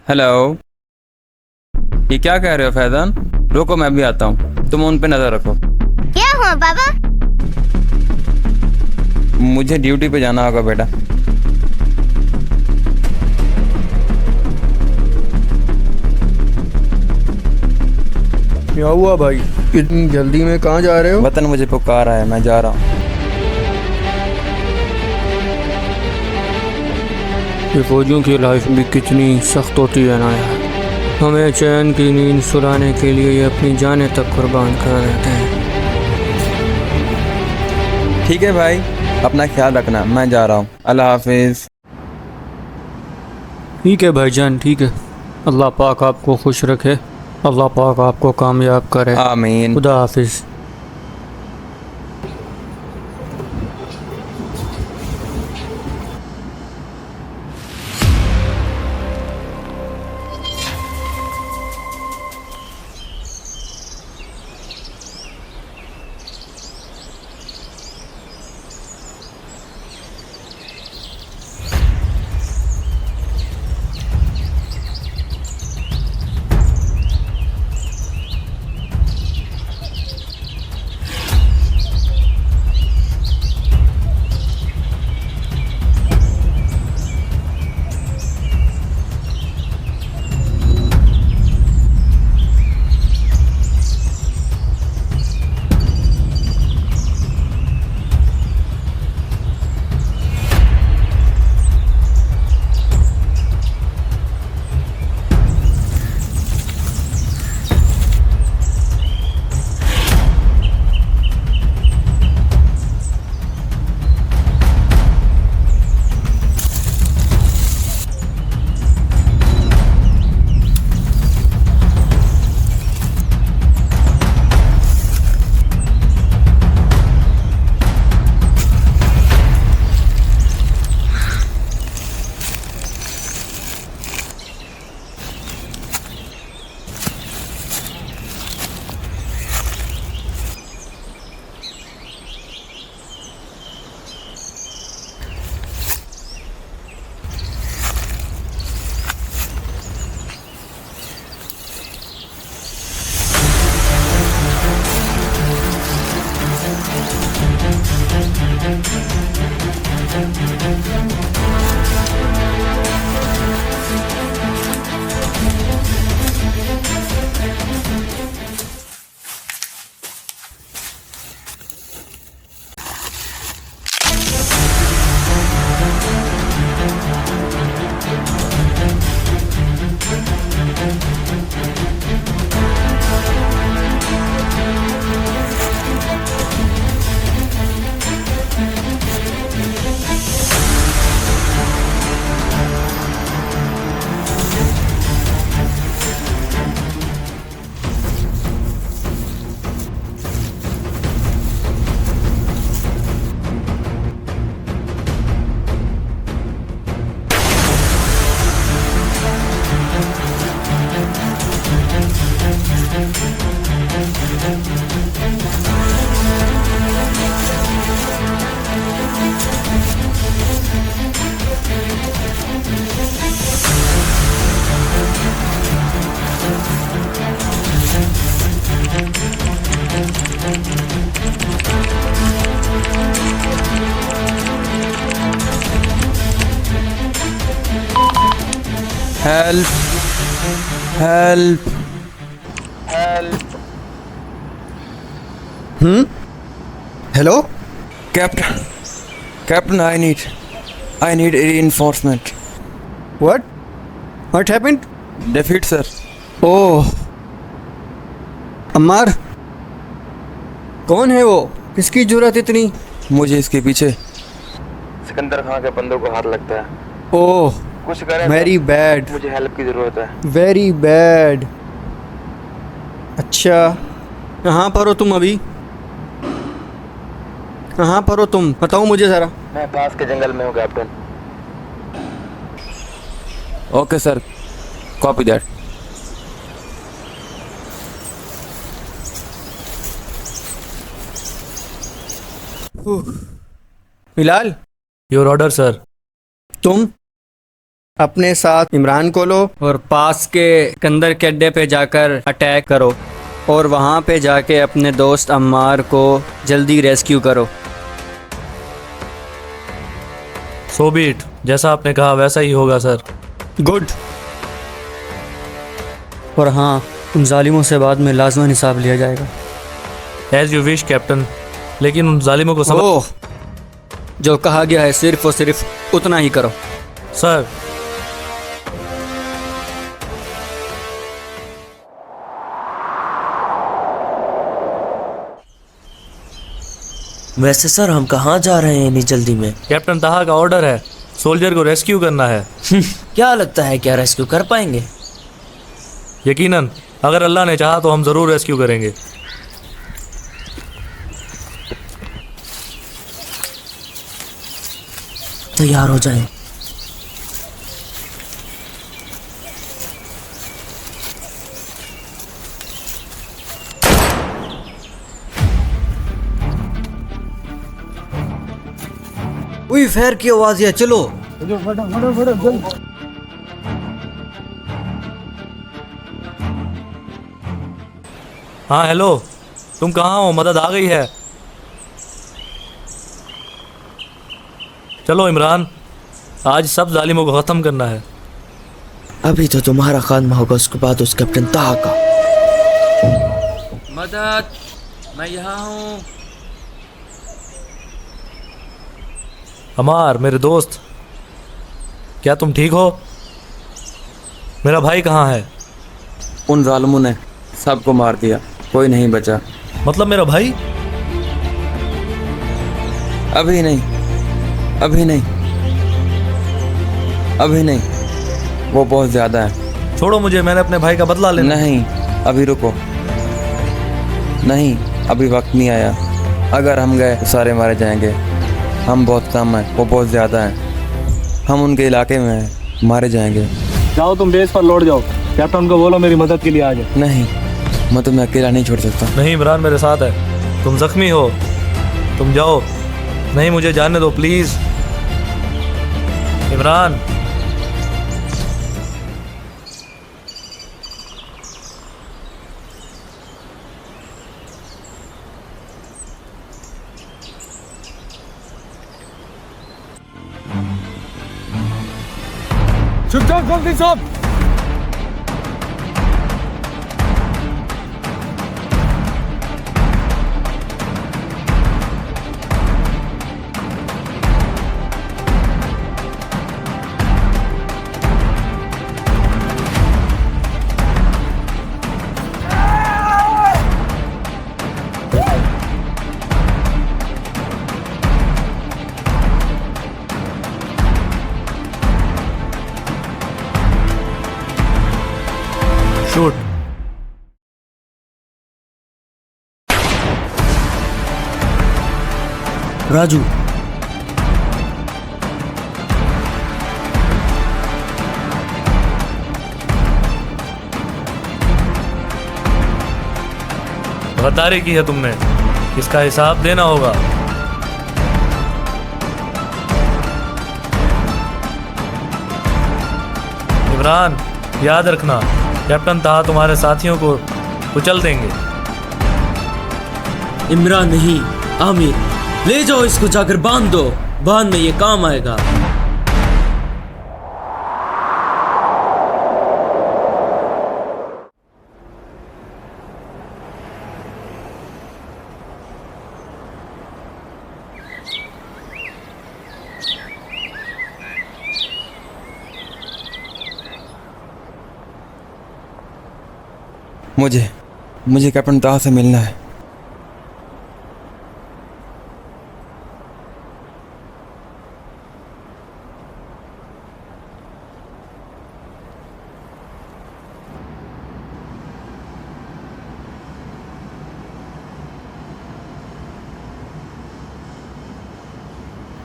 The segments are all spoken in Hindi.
हेलो। ये क्या कह रहे हो फैजान? रुको मैं भी आता हूँ, तुम उन पे नजर रखो। क्या हुआ बाबा? मुझे ड्यूटी पे जाना होगा बेटा। क्या हुआ भाई, इतनी जल्दी में कहाँ जा रहे हो? वतन मुझे पुकार रहा है, मैं जा रहा हूँ। ये फौजियों की लाइफ भी कितनी सख्त होती है ना यार। हमें चैन की नींद सुलाने के लिए ये अपनी जानें तक कुर्बान कर देते हैं। ठीक है भाई, अपना ख्याल रखना, मैं जा रहा हूँ। अल्लाह हाफिज। ठीक है भाईजान, ठीक है। अल्लाह पाक आपको खुश रखे, अल्लाह पाक आपको कामयाब करे। आमीन। खुदा हाफिज। Help help help. Hello captain, captain, I need reinforcement. What happened? Defeat sir. Oh Ammar, कौन है वो? किसकी जरूरत इतनी? मुझे इसके पीछे सिकंदर खान के बंदों को हाथ लगता है। ओह कुछ करें वेरी सर, बैड, मुझे हेल्प की जरूरत है। Very bad. अच्छा, कहाँ पर हो तुम अभी? कहाँ पर हो तुम, बताओ मुझे ज़रा। मैं पास के जंगल में हूँ captain. Okay sir, copy that. Hilal, your order sir. तुम अपने साथ इमरान को लो और पास के कंदर के अड्डे पे जाकर अटैक करो और वहाँ पे जाके अपने दोस्त अम्मार को जल्दी रेस्क्यू करो। सो बीट, जैसा आपने कहा वैसा ही होगा सर। गुड। और हाँ, उन जालिमों से बाद में लाजमन हिसाब लिया जाएगा। एज यू विश कैप्टन, लेकिन उन जालिमों को सबक। ओह, जो कहा गया है सिर्फ और सिर्फ उतना ही करो। सर, वैसे सर हम कहाँ जा रहे हैं इतनी जल्दी में? कैप्टन ताहा का ऑर्डर है, सोल्जर को रेस्क्यू करना है। क्या लगता है, क्या रेस्क्यू कर पाएंगे? यकीनन, अगर अल्लाह ने चाहा तो हम ज़रूर रेस्क्यू करेंगे। तैयार हो जाएं। वही फायर की आवाज है, चलो। हाँ हेलो, तुम कहाँ हो? मदद आ गई है। चलो इमरान, आज सब जालिमों को ख़त्म करना है। अभी तो तुम्हारा खात्मा होगा, उसके बाद उस कैप्टन ताहा का। मदद, मैं यहाँ हूँ। अमार मेरे दोस्त, क्या तुम ठीक हो? मेरा भाई कहाँ है? उन जालिमों ने सबको मार दिया, कोई नहीं बचा। मतलब मेरा भाई? अभी नहीं, अभी नहीं, अभी नहीं, वो बहुत ज़्यादा है। छोड़ो मुझे, मैंने अपने भाई का बदला लेना। नहीं, अभी रुको। नहीं, अभी वक्त नहीं आया। अगर हम गए तो सारे मारे जाएंगे। हम बहुत कम हैं, वो बहुत ज़्यादा हैं। हम उनके इलाके में हैं, मारे जाएंगे। जाओ तुम बेस पर लौट जाओ, कैप्टन को बोलो मेरी मदद के लिए आ जाए। नहीं, मैं तुम्हें अकेला नहीं छोड़ सकता। नहीं इमरान मेरे साथ है, तुम जख्मी हो, तुम जाओ। नहीं मुझे जाने दो प्लीज़ इमरान। चुपचाप जल्दी साहब। शूट। राजू, गद्दारी की है तुमने, इसका हिसाब देना होगा। इमरान याद रखना, कैप्टन ताहा तुम्हारे साथियों को कुचल देंगे। इमरान नहीं, आमिर, ले जाओ इसको, जाकर बांध दो, बाद में ये काम आएगा। मुझे कैप्टन ताहा से मिलना है।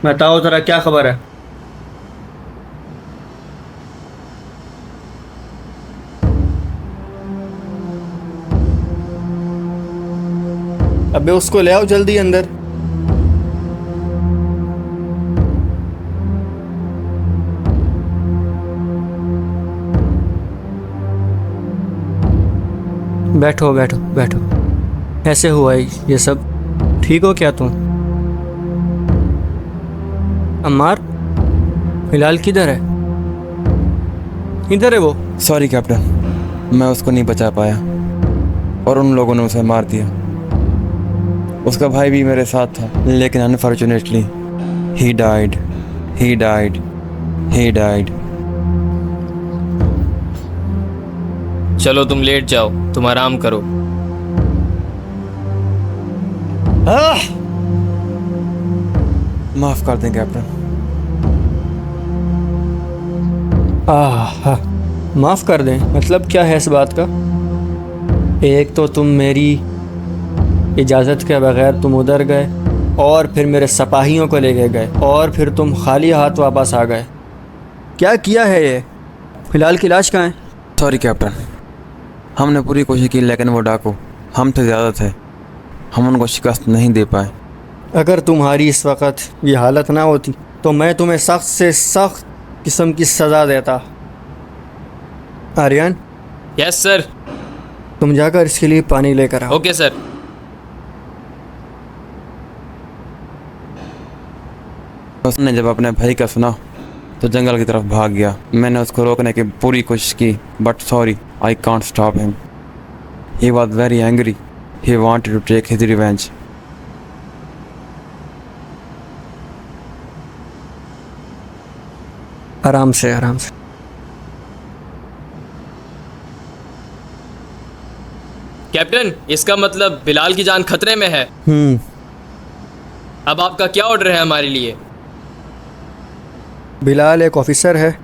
बताओ जरा क्या खबर है? अबे उसको ले आओ जल्दी अंदर। बैठो बैठो बैठो। ऐसे हुआ ये सब? ठीक हो क्या तुम? अम्मार, हिलाल किधर है? किधर है वो? सॉरी कैप्टन, मैं उसको नहीं बचा पाया और उन लोगों ने उसे मार दिया। उसका भाई भी मेरे साथ था, लेकिन unfortunately he died, he died, he died. चलो तुम लेट जाओ, तुम आराम करो। माफ कर दें कैप्टन। माफ़ कर दें मतलब क्या है इस बात का? एक तो तुम मेरी इजाज़त के बगैर तुम उधर गए और फिर मेरे सिपाहियों को लेके गए और फिर तुम खाली हाथ वापस आ गए। क्या किया है ये? फिलहाल की लाश कहाँ है? सॉरी कैप्टन, हमने पूरी कोशिश की लेकिन वो डाकू हमसे ज़्यादा थे, हम उनको शिकस्त नहीं दे पाए। अगर तुम्हारी इस वक्त ये हालत ना होती तो मैं तुम्हें सख्त से सख्त किस्म की सज़ा देता। Aryan, yes sir. तुम जाकर इसके लिए पानी लेकर आओ। Okay sir. उसने जब अपने भाई का सुना तो जंगल की तरफ भाग गया। मैंने उसको रोकने की पूरी कोशिश की, but sorry, I can't stop him. He was very angry, he wanted to take his revenge. आराम से, आराम से। कैप्टन, इसका मतलब बिलाल की जान खतरे में है। अब आपका क्या ऑर्डर है हमारे लिए? बिलाल एक ऑफिसर है,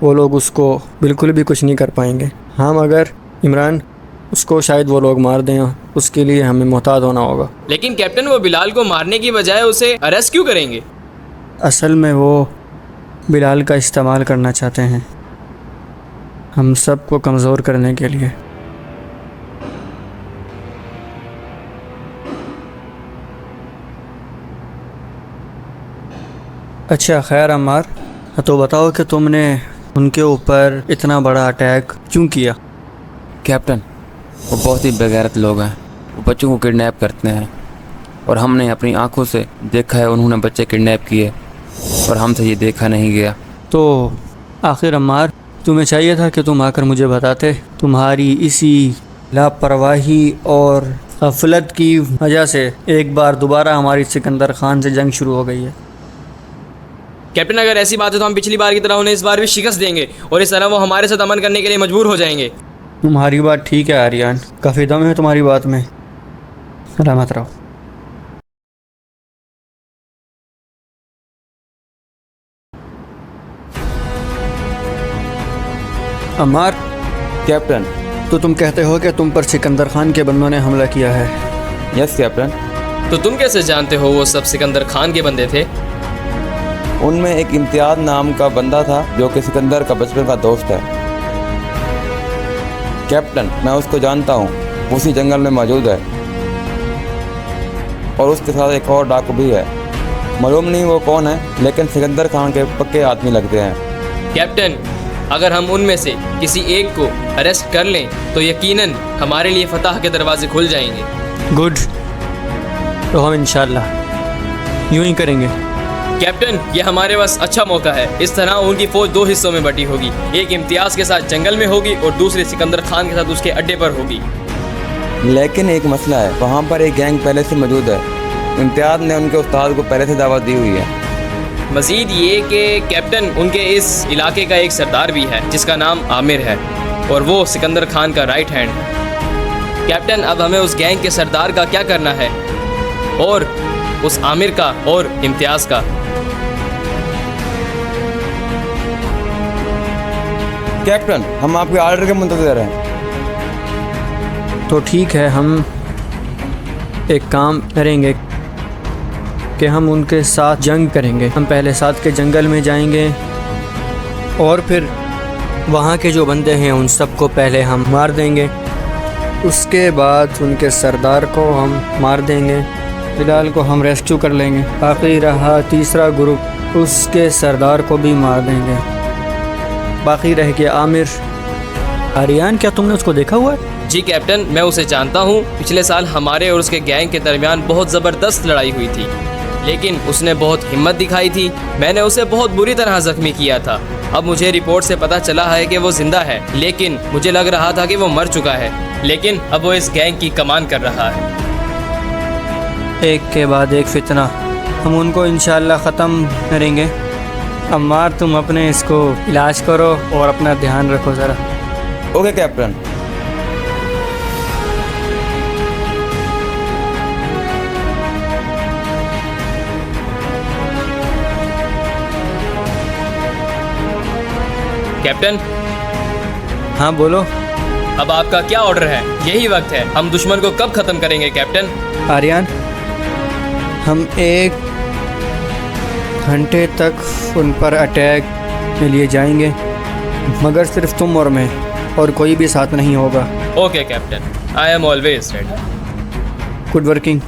वो लोग उसको बिल्कुल भी कुछ नहीं कर पाएंगे। हम अगर इमरान उसको शायद वो लोग मार दें, उसके लिए हमें मोहतात होना होगा। लेकिन कैप्टन, वो बिलाल को मारने की बजाय उसे अरेस्ट क्यों करेंगे? असल में वो बिलाल का इस्तेमाल करना चाहते हैं हम सबको कमज़ोर करने के लिए। अच्छा खैर अम्मार, तो बताओ कि तुमने उनके ऊपर इतना बड़ा अटैक क्यों किया? कैप्टन, वो बहुत ही बेगैरत लोग हैं, वो बच्चों को किडनैप करते हैं और हमने अपनी आंखों से देखा है उन्होंने बच्चे किडनैप किए और हमसे ये देखा नहीं गया। तो आखिर अम्मार, तुम्हें चाहिए था कि तुम आकर मुझे बताते। तुम्हारी इसी लापरवाही और गफलत की वजह से एक बार दोबारा हमारी सिकंदर खान से जंग शुरू हो गई है। कैप्टन, अगर ऐसी बात है तो हम पिछली बार की तरह उन्हें इस बार भी शिकस्त देंगे और इस तरह वो हमारे साथ अमन करने के लिए मजबूर हो जाएंगे। तुम्हारी बात ठीक है आर्यन, काफ़ी दम है तुम्हारी बात में। सलामत रहो। अम्मार, कैप्टन। तो तुम कहते हो कि तुम पर सिकंदर खान के बंदों ने हमला किया है? Yes captain. तो तुम कैसे जानते हो वो सब सिकंदर खान के बंदे थे? उनमें एक इम्तियाज नाम का बंदा था जो कि सिकंदर का बचपन का दोस्त है। कैप्टन, मैं उसको जानता हूँ, उसी जंगल में मौजूद है और उसके साथ एक और डाकू भी है। मालूम नहीं वो कौन है, लेकिन सिकंदर खान के पक्के आदमी लगते हैं। कैप्टन, अगर हम उनमें से किसी एक को अरेस्ट कर लें तो यकीनन हमारे लिए फतह के दरवाजे खुल जाएंगे। गुड, तो हम इंशाल्लाह यूं ही करेंगे। कैप्टन, ये हमारे पास अच्छा मौका है। इस तरह उनकी फौज दो हिस्सों में बटी होगी, एक इम्तियाज के साथ जंगल में होगी और दूसरी सिकंदर खान के साथ उसके अड्डे पर होगी। लेकिन एक मसला है, वहाँ पर एक गैंग पहले से मौजूद है। इम्तियाज ने उनके उस्ताद को पहले से दावत दी हुई है। मजीद ये कि कैप्टन, उनके इस इलाके का एक सरदार भी है जिसका नाम आमिर है और वो सिकंदर खान का राइट हैंड है। कैप्टन, अब हमें उस गैंग के सरदार का क्या करना है और उस आमिर का और इम्तियाज का? कैप्टन, हम आपके ऑर्डर के मुंतज़िर हैं। तो ठीक है, हम एक काम करेंगे कि हम उनके साथ जंग करेंगे। हम पहले साथ के जंगल में जाएंगे और फिर वहाँ के जो बंदे हैं उन सबको पहले हम मार देंगे। उसके बाद उनके सरदार को हम मार देंगे, बिलाल को हम रेस्क्यू कर लेंगे। बाकी रहा तीसरा ग्रुप, उसके सरदार को भी मार देंगे। बाकी रह गया आमिर। आर्यन, क्या तुमने उसको देखा हुआ है? जी कैप्टन, मैं उसे जानता हूँ। पिछले साल हमारे और उसके गैंग के दरमियान बहुत ज़बरदस्त लड़ाई हुई थी, लेकिन उसने बहुत हिम्मत दिखाई थी। मैंने उसे बहुत बुरी तरह जख्मी किया था। अब मुझे रिपोर्ट से पता चला है कि वो जिंदा है, लेकिन मुझे लग रहा था कि वो मर चुका है। लेकिन अब वो इस गैंग की कमान कर रहा है। एक के बाद एक फितना, हम उनको इंशाल्लाह ख़त्म करेंगे। अम्मार, तुम अपने इसको इलाज करो और अपना ध्यान रखो ज़रा। Okay captain. कैप्टन, हाँ बोलो। अब आपका क्या ऑर्डर है? यही वक्त है, हम दुश्मन को कब खत्म करेंगे कैप्टन? आर्यन, हम 1 घंटे तक उन पर अटैक के लिए जाएंगे, मगर सिर्फ तुम और मैं, और कोई भी साथ नहीं होगा। Okay captain, I am always ready. Good working.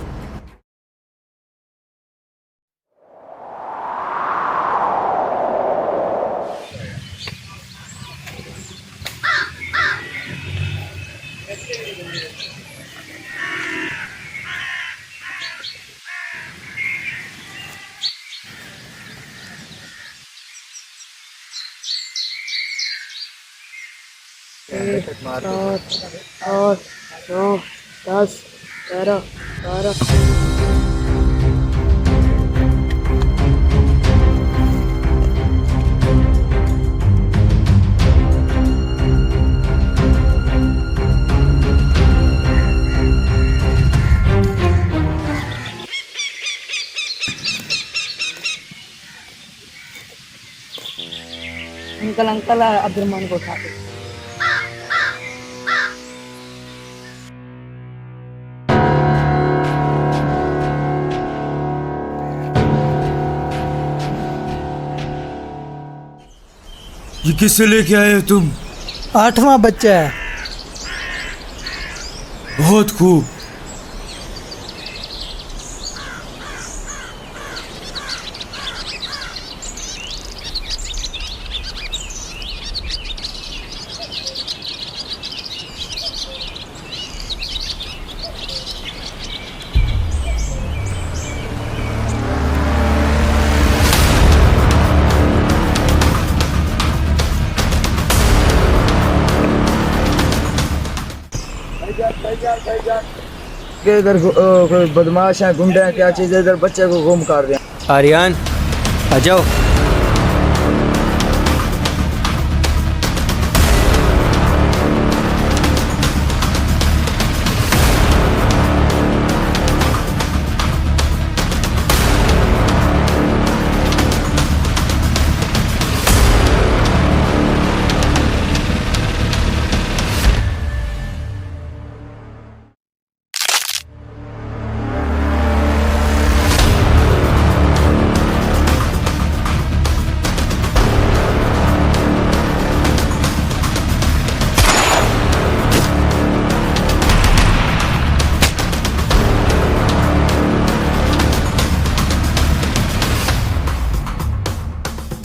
Uncle Abdul Rahman को उठा दो। ये किससे लेके आए हो तुम? 8वां बच्चा है। बहुत खूब। के इधर कोई बदमाश है, गुंडे हैं, क्या चीज़ है, इधर बच्चे को गुम कर रहे हैं। आर्यन, आ जाओ।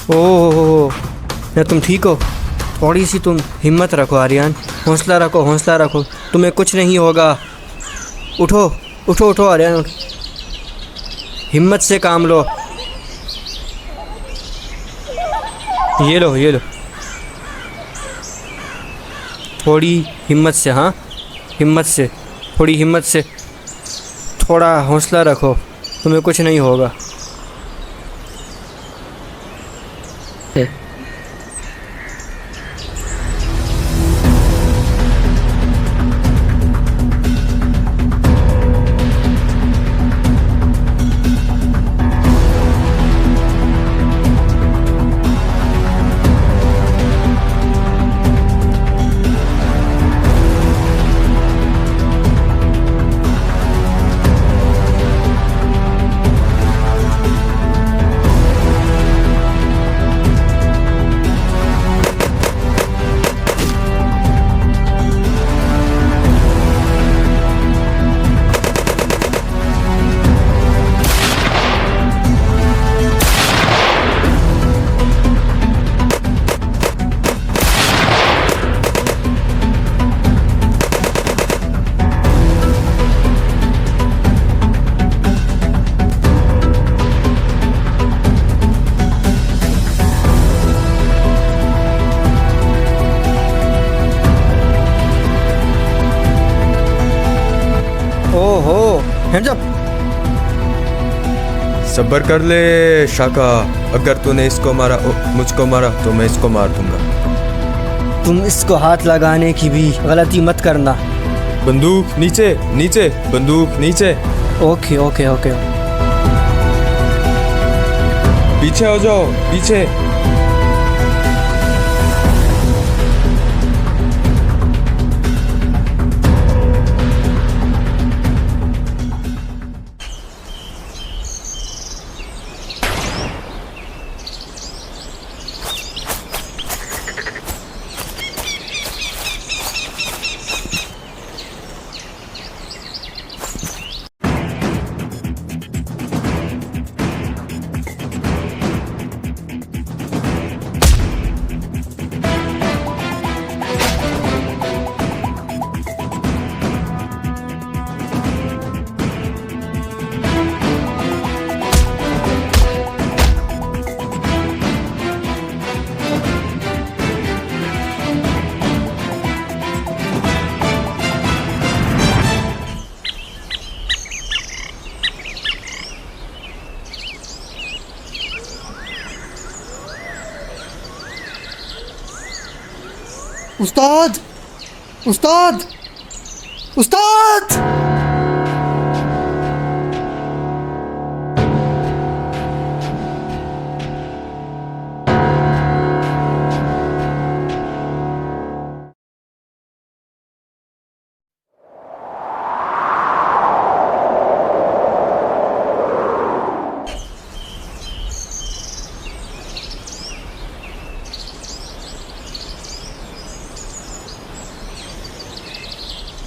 ओह, क्या तुम ठीक हो? थोड़ी सी तुम हिम्मत रखो आर्यन, हौसला रखो, हौसला रखो, तुम्हें कुछ नहीं होगा। उठो उठो उठो आर्यन, उठो। हिम्मत से काम लो। ये लो ये लो, थोड़ी हिम्मत से, हाँ हिम्मत से, थोड़ी हिम्मत से, थोड़ा हौसला रखो, तुम्हें कुछ नहीं होगा। Hands up. सब्र कर ले शाका, अगर तूने इसको मारा मुझको मारा तो मैं इसको मार दूंगा। तुम इसको हाथ लगाने की भी गलती मत करना। बंदूक नीचे, नीचे बंदूक नीचे। Okay okay okay. पीछे हो जाओ, पीछे। उस्ताद, उस्ताद, उस्ताद।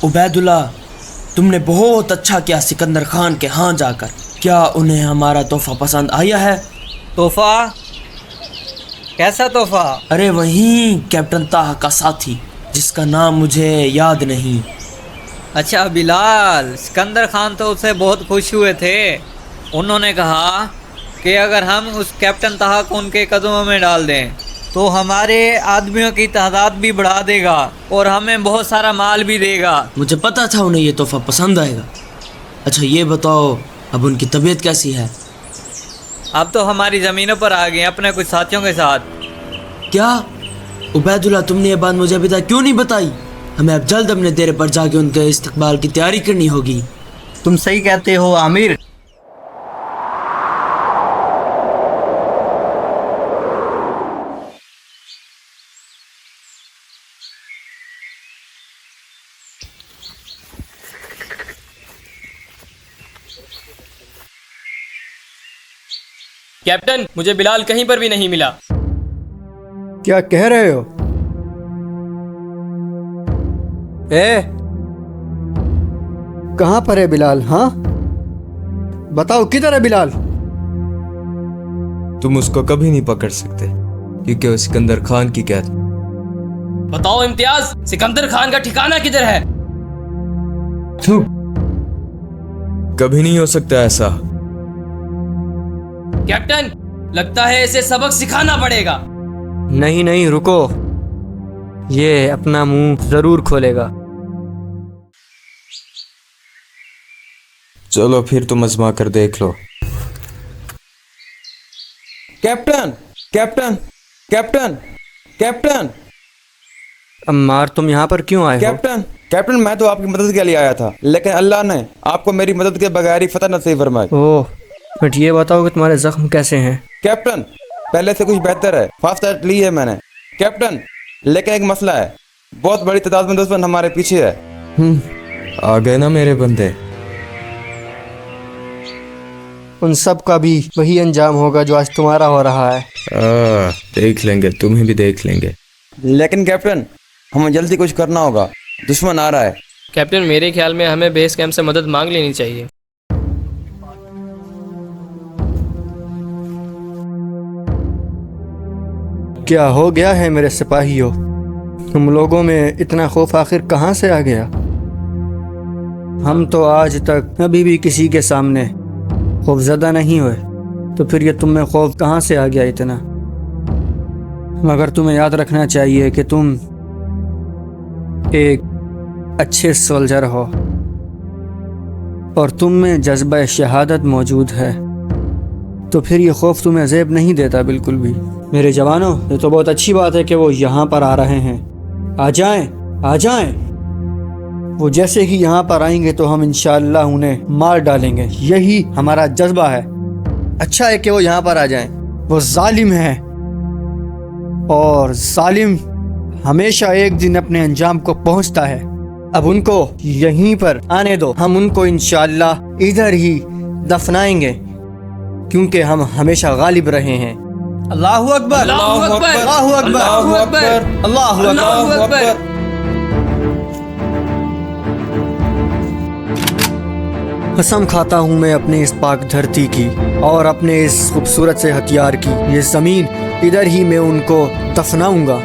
उबैदुल्ला, तुमने बहुत अच्छा किया सिकंदर खान के यहाँ जाकर। क्या उन्हें हमारा तोहफा पसंद आया है? तोहफा? कैसा तोहफा? अरे वहीं कैप्टन ताहा का साथी, जिसका नाम मुझे याद नहीं। अच्छा बिलाल, सिकंदर खान तो उससे बहुत खुश हुए थे। उन्होंने कहा कि अगर हम उस कैप्टन ताहा को उनके कदमों में डाल दें तो हमारे आदमियों की तादाद भी बढ़ा देगा और हमें बहुत सारा माल भी देगा। मुझे पता था उन्हें ये तोहफा पसंद आएगा। अच्छा ये बताओ, अब उनकी तबीयत कैसी है? अब तो हमारी ज़मीनों पर आ गए अपने कुछ साथियों के साथ। क्या उबैदुल्ला, तुमने ये बात मुझे अभी तक क्यों नहीं बताई? हमें अब जल्द अपने डेरे पर जाके उनके इस्तकबाल की तैयारी करनी होगी। तुम सही कहते हो आमिर। कैप्टन, मुझे बिलाल कहीं पर भी नहीं मिला। क्या कह रहे हो? कहाँ पर है बिलाल? हाँ बताओ, किधर है बिलाल? तुम उसको कभी नहीं पकड़ सकते क्योंकि वो सिकंदर खान की कैद। बताओ इम्तियाज, सिकंदर खान का ठिकाना किधर है? कभी नहीं हो सकता ऐसा। कैप्टन, लगता है इसे सबक सिखाना पड़ेगा। नहीं नहीं रुको, ये अपना मुंह जरूर खोलेगा। चलो फिर तुम आजमा कर देख लो। Captain, captain, captain, captain. Ammar, तुम यहाँ पर क्यों आए हो? कैप्टन, कैप्टन मैं तो आपकी मदद के लिए आया था, लेकिन अल्लाह ने आपको मेरी मदद के बगैर ही फतह नसीब फरमाई। ओह, बट ये बताओ कि तुम्हारे जख्म कैसे हैं? कैप्टन, पहले से कुछ बेहतर है। फास्ट एड ली है मैंने कैप्टन, लेकिन एक मसला है, बहुत बड़ी तादाद में दुश्मन हमारे पीछे है। आ गए ना मेरे बंदे। उन सब का भी वही अंजाम होगा जो आज तुम्हारा हो रहा है। देख लेंगे, तुम्हें भी देख लेंगे। लेकिन कैप्टन, हमें जल्दी कुछ करना होगा, दुश्मन आ रहा है। कैप्टन, मेरे ख्याल में हमें बेस कैंप से मदद मांग लेनी चाहिए। क्या हो गया है मेरे सिपाहियों? तुम लोगों में इतना खौफ आखिर कहाँ से आ गया? हम तो आज तक अभी भी किसी के सामने खौफज़दा नहीं हुए, तो फिर ये तुम में खौफ कहाँ से आ गया इतना? मगर तुम्हें याद रखना चाहिए कि तुम एक अच्छे सोल्जर हो और तुम में जज्बा शहादत मौजूद है, तो फिर ये खौफ तुम्हें ज़ेब नहीं देता बिल्कुल भी। मेरे जवानों, ये तो बहुत अच्छी बात है कि वो यहाँ पर आ रहे हैं। आ जाएं, आ जाएं। वो जैसे ही यहाँ पर आएंगे तो हम इंशाअल्लाह उन्हें मार डालेंगे। यही हमारा जज्बा है। अच्छा है कि वो यहाँ पर आ जाएं। वो जालिम है और जालिम हमेशा एक दिन अपने अंजाम को पहुँचता है। अब उनको यहीं पर आने दो, हम उनको इंशाअल्लाह इधर ही दफनाएंगे, क्योंकि हम हमेशा गालिब रहे हैं। अल्लाहु अकबर, अल्लाहु अकबर, अल्लाहु अकबर, अल्लाहु अकबर, अल्लाहु अल्लाहु अकबर। अकबर। कसम खाता हूँ मैं अपने इस पाक धरती की और अपने इस खूबसूरत से हथियार की, ये ज़मीन इधर ही मैं उनको दफनाऊंगा।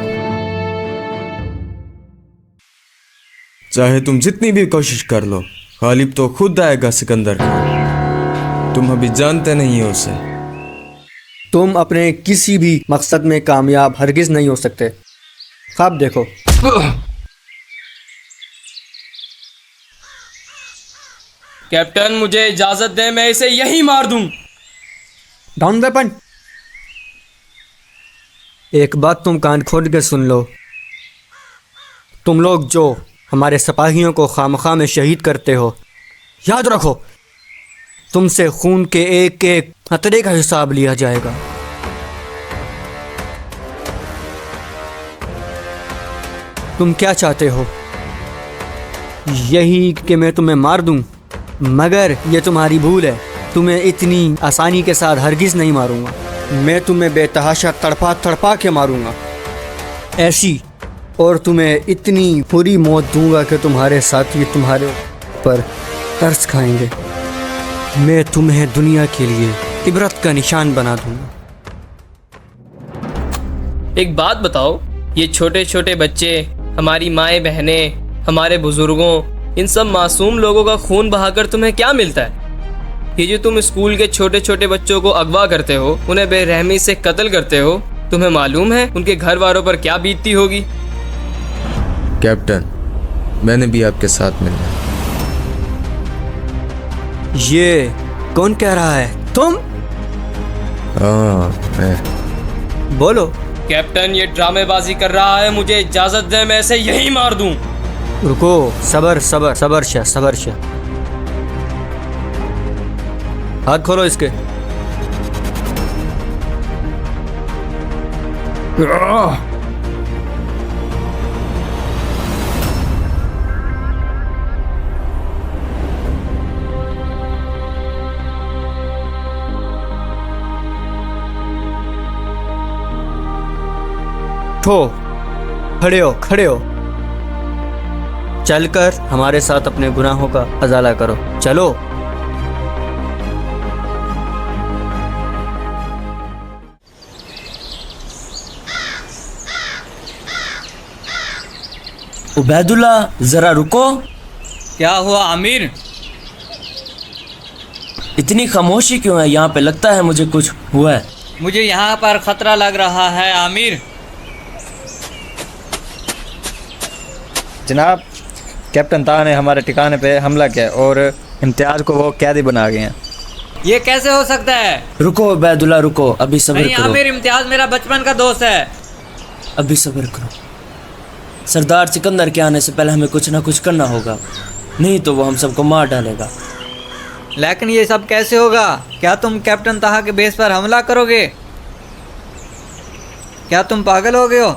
चाहे तुम जितनी भी कोशिश कर लो, गालिब तो खुद आएगा सिकंदर खान। तुम अभी जानते नहीं हो उसे। तुम अपने किसी भी मकसद में कामयाब हरगिज नहीं हो सकते। ख्वाब देखो। कैप्टन, मुझे इजाजत दें, मैं इसे यहीं मार दूं। Down weapon. एक बात तुम कान खोल के सुन लो। तुम लोग जो हमारे सिपाहियों को खामखा में शहीद करते हो, याद रखो तुमसे खून के एक एक कतरे का हिसाब लिया जाएगा। तुम क्या चाहते हो? यही कि मैं तुम्हें मार दूं? मगर ये तुम्हारी भूल है। तुम्हें इतनी आसानी के साथ हरगिज नहीं मारूंगा। मैं तुम्हें बेतहाशा तड़पा तड़पा के मारूंगा, ऐसी, और तुम्हें इतनी बुरी मौत दूंगा कि तुम्हारे साथी तुम्हारे पर तरस खाएंगे। मैं तुम्हें दुनिया के लिए इबरत का निशान बना दूंगा। एक बात बताओ, ये छोटे छोटे बच्चे, हमारी माएँ बहनें, हमारे बुजुर्गों, इन सब मासूम लोगों का खून बहाकर तुम्हें क्या मिलता है? ये जो तुम स्कूल के छोटे छोटे बच्चों को अगवा करते हो, उन्हें बेरहमी से कत्ल करते हो, तुम्हें मालूम है उनके घर वालों पर क्या बीतती होगी? कैप्टन, मैंने भी आपके साथ मिलना है। ये कौन कह रहा है? तुम? हाँ, मैं। बोलो। कैप्टन, ये ड्रामेबाजी कर रहा है, मुझे इजाजत दें, मैं इसे यहीं मार दूं। रुको, सबर सबर सबर शाह, सबर शाह। हाथ खोलो इसके। उठो, खड़े हो, खड़े हो। चलकर हमारे साथ अपने गुनाहों का अजाला करो। चलो। उबैदुल्ला, जरा रुको। क्या हुआ आमिर? इतनी खामोशी क्यों है यहाँ पे? लगता है मुझे कुछ हुआ है। मुझे यहाँ पर खतरा लग रहा है आमिर। जनाब, कैप्टन ताहा ने हमारे ठिकाने पे हमला किया और इम्तियाज को वो कैदी बना गए हैं। ये कैसे हो सकता है? रुको उबैदुल्ला, रुको, अभी सब्र नहीं करो। आमिर, इम्तियाज मेरा बचपन का दोस्त है। अभी सब्र करो। सरदार सिकंदर के आने से पहले हमें कुछ ना कुछ करना होगा, नहीं तो वो हम सबको मार डालेगा। लेकिन ये सब कैसे होगा? क्या तुम कैप्टन ताहा के बेस पर हमला करोगे? क्या तुम पागल हो गए हो?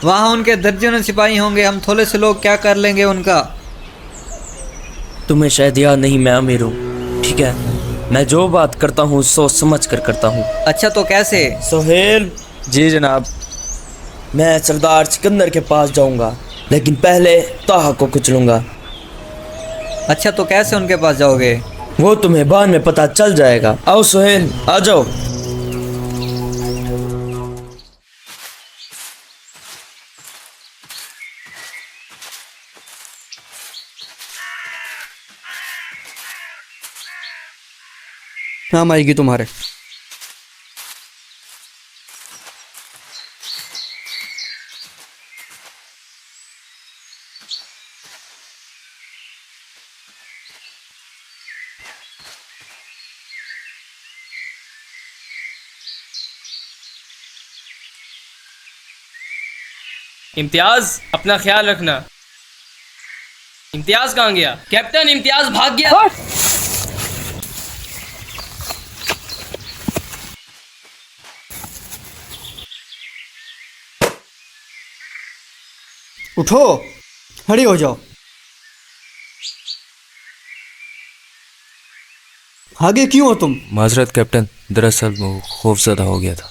वहाँ उनके दर्जनों सिपाही होंगे, हम थोड़े से लोग क्या कर लेंगे उनका? तुम्हें शायद याद नहीं, मैं अमीर हूँ, ठीक है? मैं जो बात करता हूँ सोच समझ कर करता हूँ। अच्छा, तो कैसे? सोहेल। जी जनाब। मैं सरदार सिकंदर के पास जाऊंगा, लेकिन पहले ताहा को कुचलूंगा। अच्छा, तो कैसे उनके पास जाओगे? वो तुम्हें बाद में पता चल जाएगा। आओ सोहेल, आ जाओ। काम आएगी तुम्हारे। इम्तियाज, अपना ख्याल रखना। इम्तियाज कहाँ गया? कैप्टन, इम्तियाज भाग गया। उठो, खड़ी हो जाओ। आगे क्यों हो तुम? माजरत कैप्टन, दरअसल वो खौफजदा हो गया था।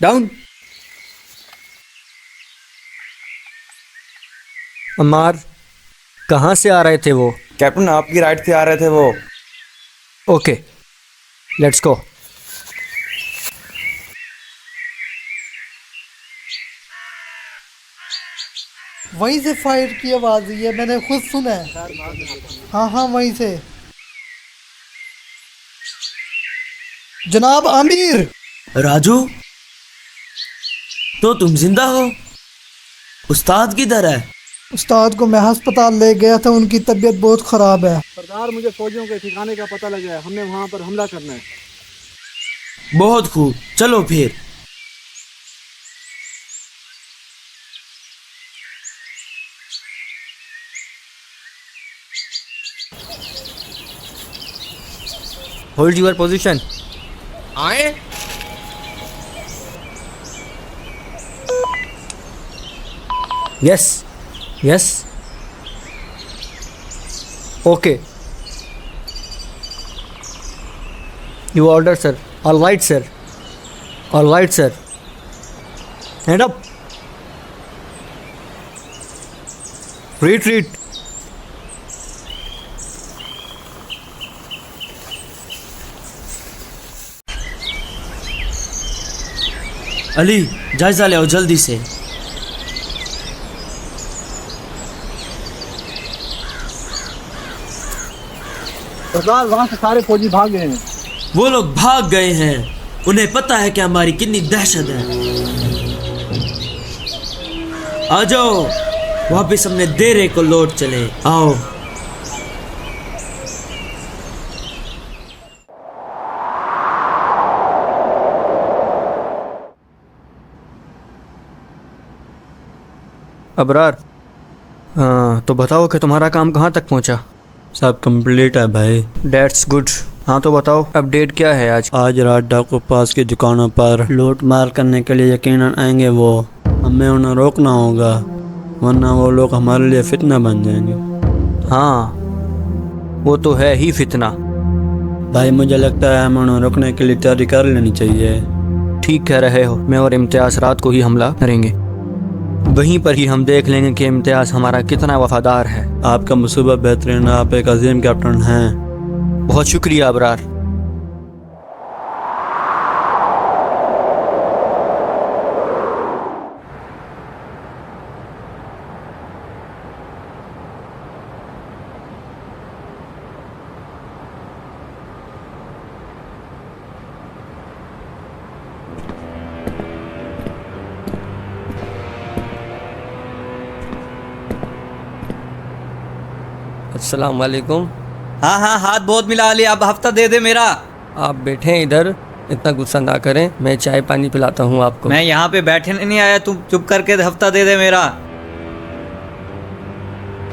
डाउन। अम्मार, कहाँ से आ रहे थे वो? कैप्टन, आपकी राइट से आ रहे थे वो। Okay, let's go. वहीं से फायर की आवाज हुई है, मैंने खुद सुना है। हाँ, वहीं से। जनाब आमिर। राजू, तो तुम जिंदा हो? उस्ताद किधर है? उस्ताद को मैं अस्पताल ले गया था, उनकी तबीयत बहुत खराब है। सरदार, मुझे फौजियों के ठिकाने का पता लगा है, हमने वहां पर हमला करना है। बहुत खूब, चलो फिर। Hold your position. आए। Yes, yes, okay. You order sir. All right sir, all right sir. Hand up. Retreat. Ali, जायजा ले आओ जल्दी से। सरदार, वहां से सारे फौजी भाग गए हैं। वो लोग भाग गए हैं, उन्हें पता है कि हमारी कितनी दहशत है। आ जाओ, वापिस अपने डेरे को लौट चले। आओ। अबरार, हाँ तो बताओ कि तुम्हारा काम कहाँ तक पहुँचा? सब कंप्लीट है भाई। That's good. हाँ तो बताओ अपडेट क्या है आज? आज रात डाकू पास की दुकानों पर लूट मार करने के लिए यकीनन आएंगे वो। हमें उन्हें रोकना होगा, वरना वो लोग हमारे लिए फितना बन जाएंगे। हाँ, वो तो है ही फितना। भाई मुझे लगता है हमें उन्हें रोकने के लिए तैयारी कर लेनी चाहिए। ठीक कह रहे हो। मैं और इम्तियाज रात को ही हमला करेंगे, वहीं पर ही हम देख लेंगे कि इम्तियाज हमारा कितना वफादार है। आपका मंसूबा बेहतरीन, आप एक अजीम कैप्टन हैं। बहुत शुक्रिया अबरार। अस्सलाम वालेकुम। हाँ हाँ, हाथ बहुत मिला अली, अब हफ्ता दे दे मेरा। आप बैठे इधर, इतना गुस्सा ना करें, मैं चाय पानी पिलाता हूँ आपको। मैं यहाँ पे बैठने नहीं आया, तुम चुप करके हफ्ता दे दे मेरा।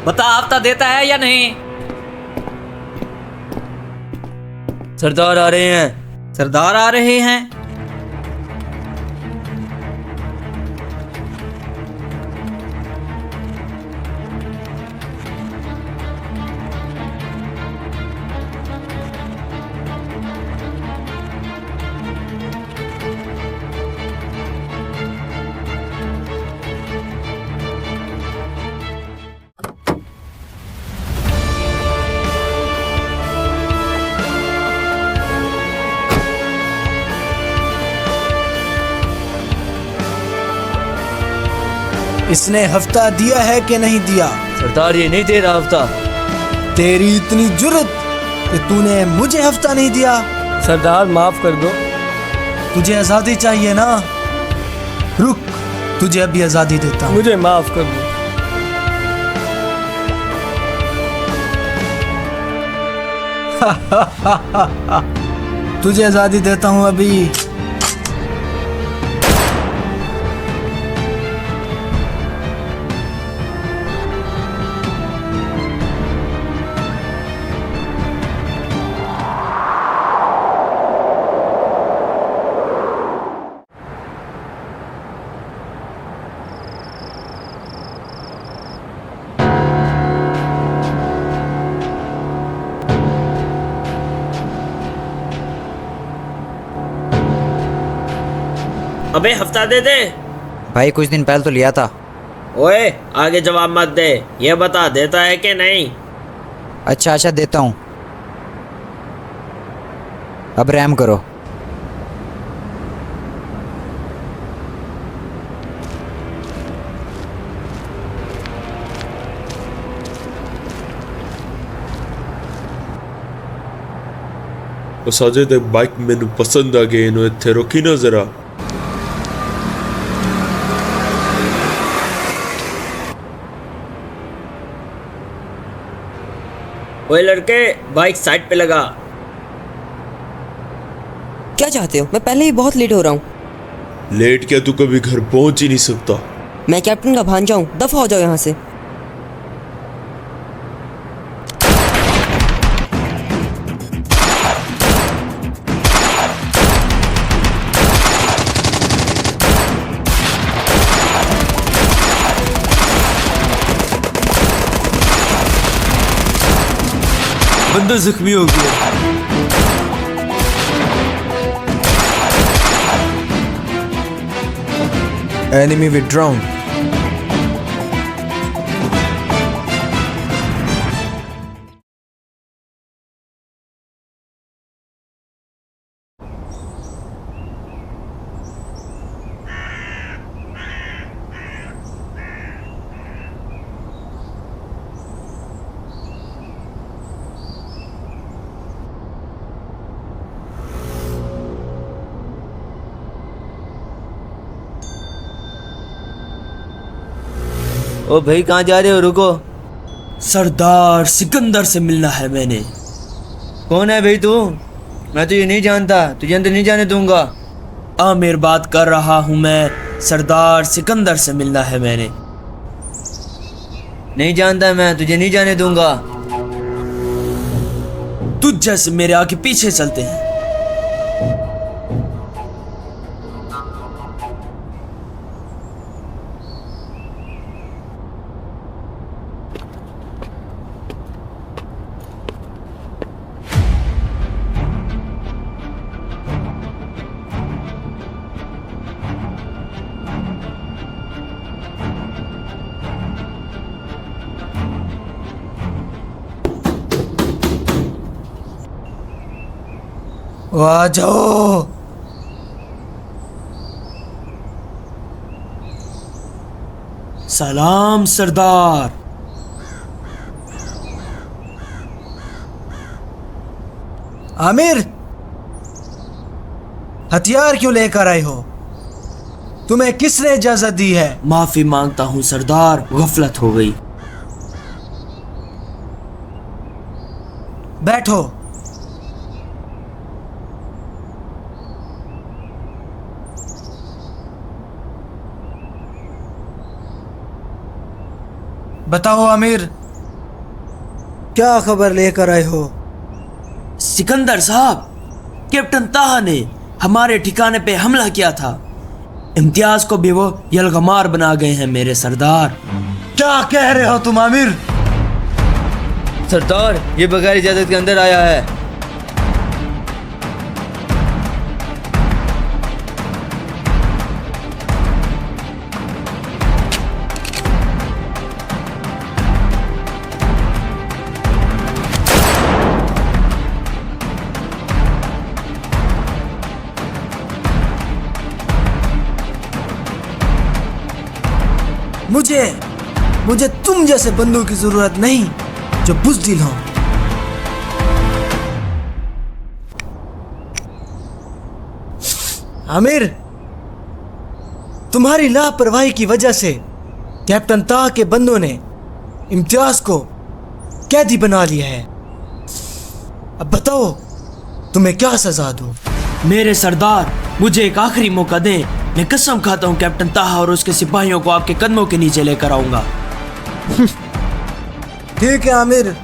बता, हफ्ता देता है या नहीं? सरदार आ रहे हैं। सरदार आ रहे हैं? इसने हफ्ता दिया है कि नहीं दिया? सरदार, ये नहीं दे रहा हफ्ता। तेरी इतनी जुर्रत कि तूने मुझे हफ्ता नहीं दिया? सरदार माफ कर दो। तुझे आज़ादी चाहिए ना? रुक, तुझे अभी आज़ादी देता हूँ। मुझे माफ कर दो। तुझे आज़ादी देता हूँ अभी। अबे हफ्ता दे दे भाई, कुछ दिन पहले तो लिया था। ओए आगे जवाब मत दे, ये बता देता है कि नहीं। अच्छा अच्छा, देता हूँ। अब रहम करो। साजिद बाइक मैनू पसंद आ गई, इन्हों इत्थे रोकी ना जरा। ओए लड़के, बाइक साइड पे लगा। क्या चाहते हो? मैं पहले ही बहुत लेट हो रहा हूँ। लेट क्या, तू कभी घर पहुंच ही नहीं सकता। मैं कैप्टन का भांजा हूँ, दफा हो जाओ यहाँ से। बंदा जख्मी हो गया। Enemy withdrawn. ओ भाई, कहाँ जा रहे हो? रुको। सरदार सिकंदर से मिलना है मैंने। कौन है भाई तू? मैं तुझे नहीं जानता, तुझे अंदर नहीं जाने दूंगा। आमिर बात कर रहा हूँ मैं, सरदार सिकंदर से मिलना है मैंने। नहीं जानता मैं, तुझे नहीं जाने दूंगा। तुझ जैसे मेरे आगे पीछे चलते हैं। आ जाओ। सलाम सरदार। आमिर, हथियार क्यों लेकर आए हो? तुम्हें किसने इजाजत दी है? माफी मांगता हूँ सरदार, गफलत हो गई। बैठो। बताओ आमिर, क्या खबर लेकर आए हो? सिकंदर साहब, कैप्टन ताहा ने हमारे ठिकाने पे हमला किया था। इम्तियाज को भी वो यलगमार बना गए हैं मेरे सरदार। क्या कह रहे हो तुम आमिर? सरदार, ये बगैर इजाजत के अंदर आया है। मुझे तुम जैसे बंदों की जरूरत नहीं जो बुज़दिल हो। आमिर, तुम्हारी लापरवाही की वजह से कैप्टन ताह के बंदों ने इम्तियाज को कैदी बना लिया है। अब बताओ तुम्हें क्या सजा दूं? मेरे सरदार, मुझे एक आखिरी मौका दें। मैं कसम खाता हूं कैप्टन ताहा और उसके सिपाहियों को आपके कदमों के नीचे लेकर आऊंगा। ठीक है आमिर,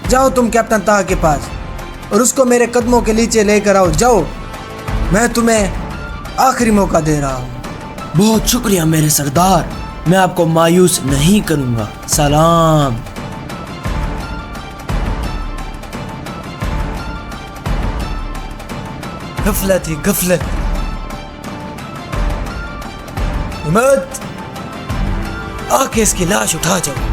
जाओ तुम कैप्टन ताहा के पास और उसको मेरे कदमों के नीचे लेकर आओ। जाओ, मैं तुम्हें आखिरी मौका दे रहा हूँ। बहुत शुक्रिया मेरे सरदार, मैं आपको मायूस नहीं करूंगा। सलाम। गफलत ही गफलत। हिम्मत, आके इसकी लाश उठा जाओ।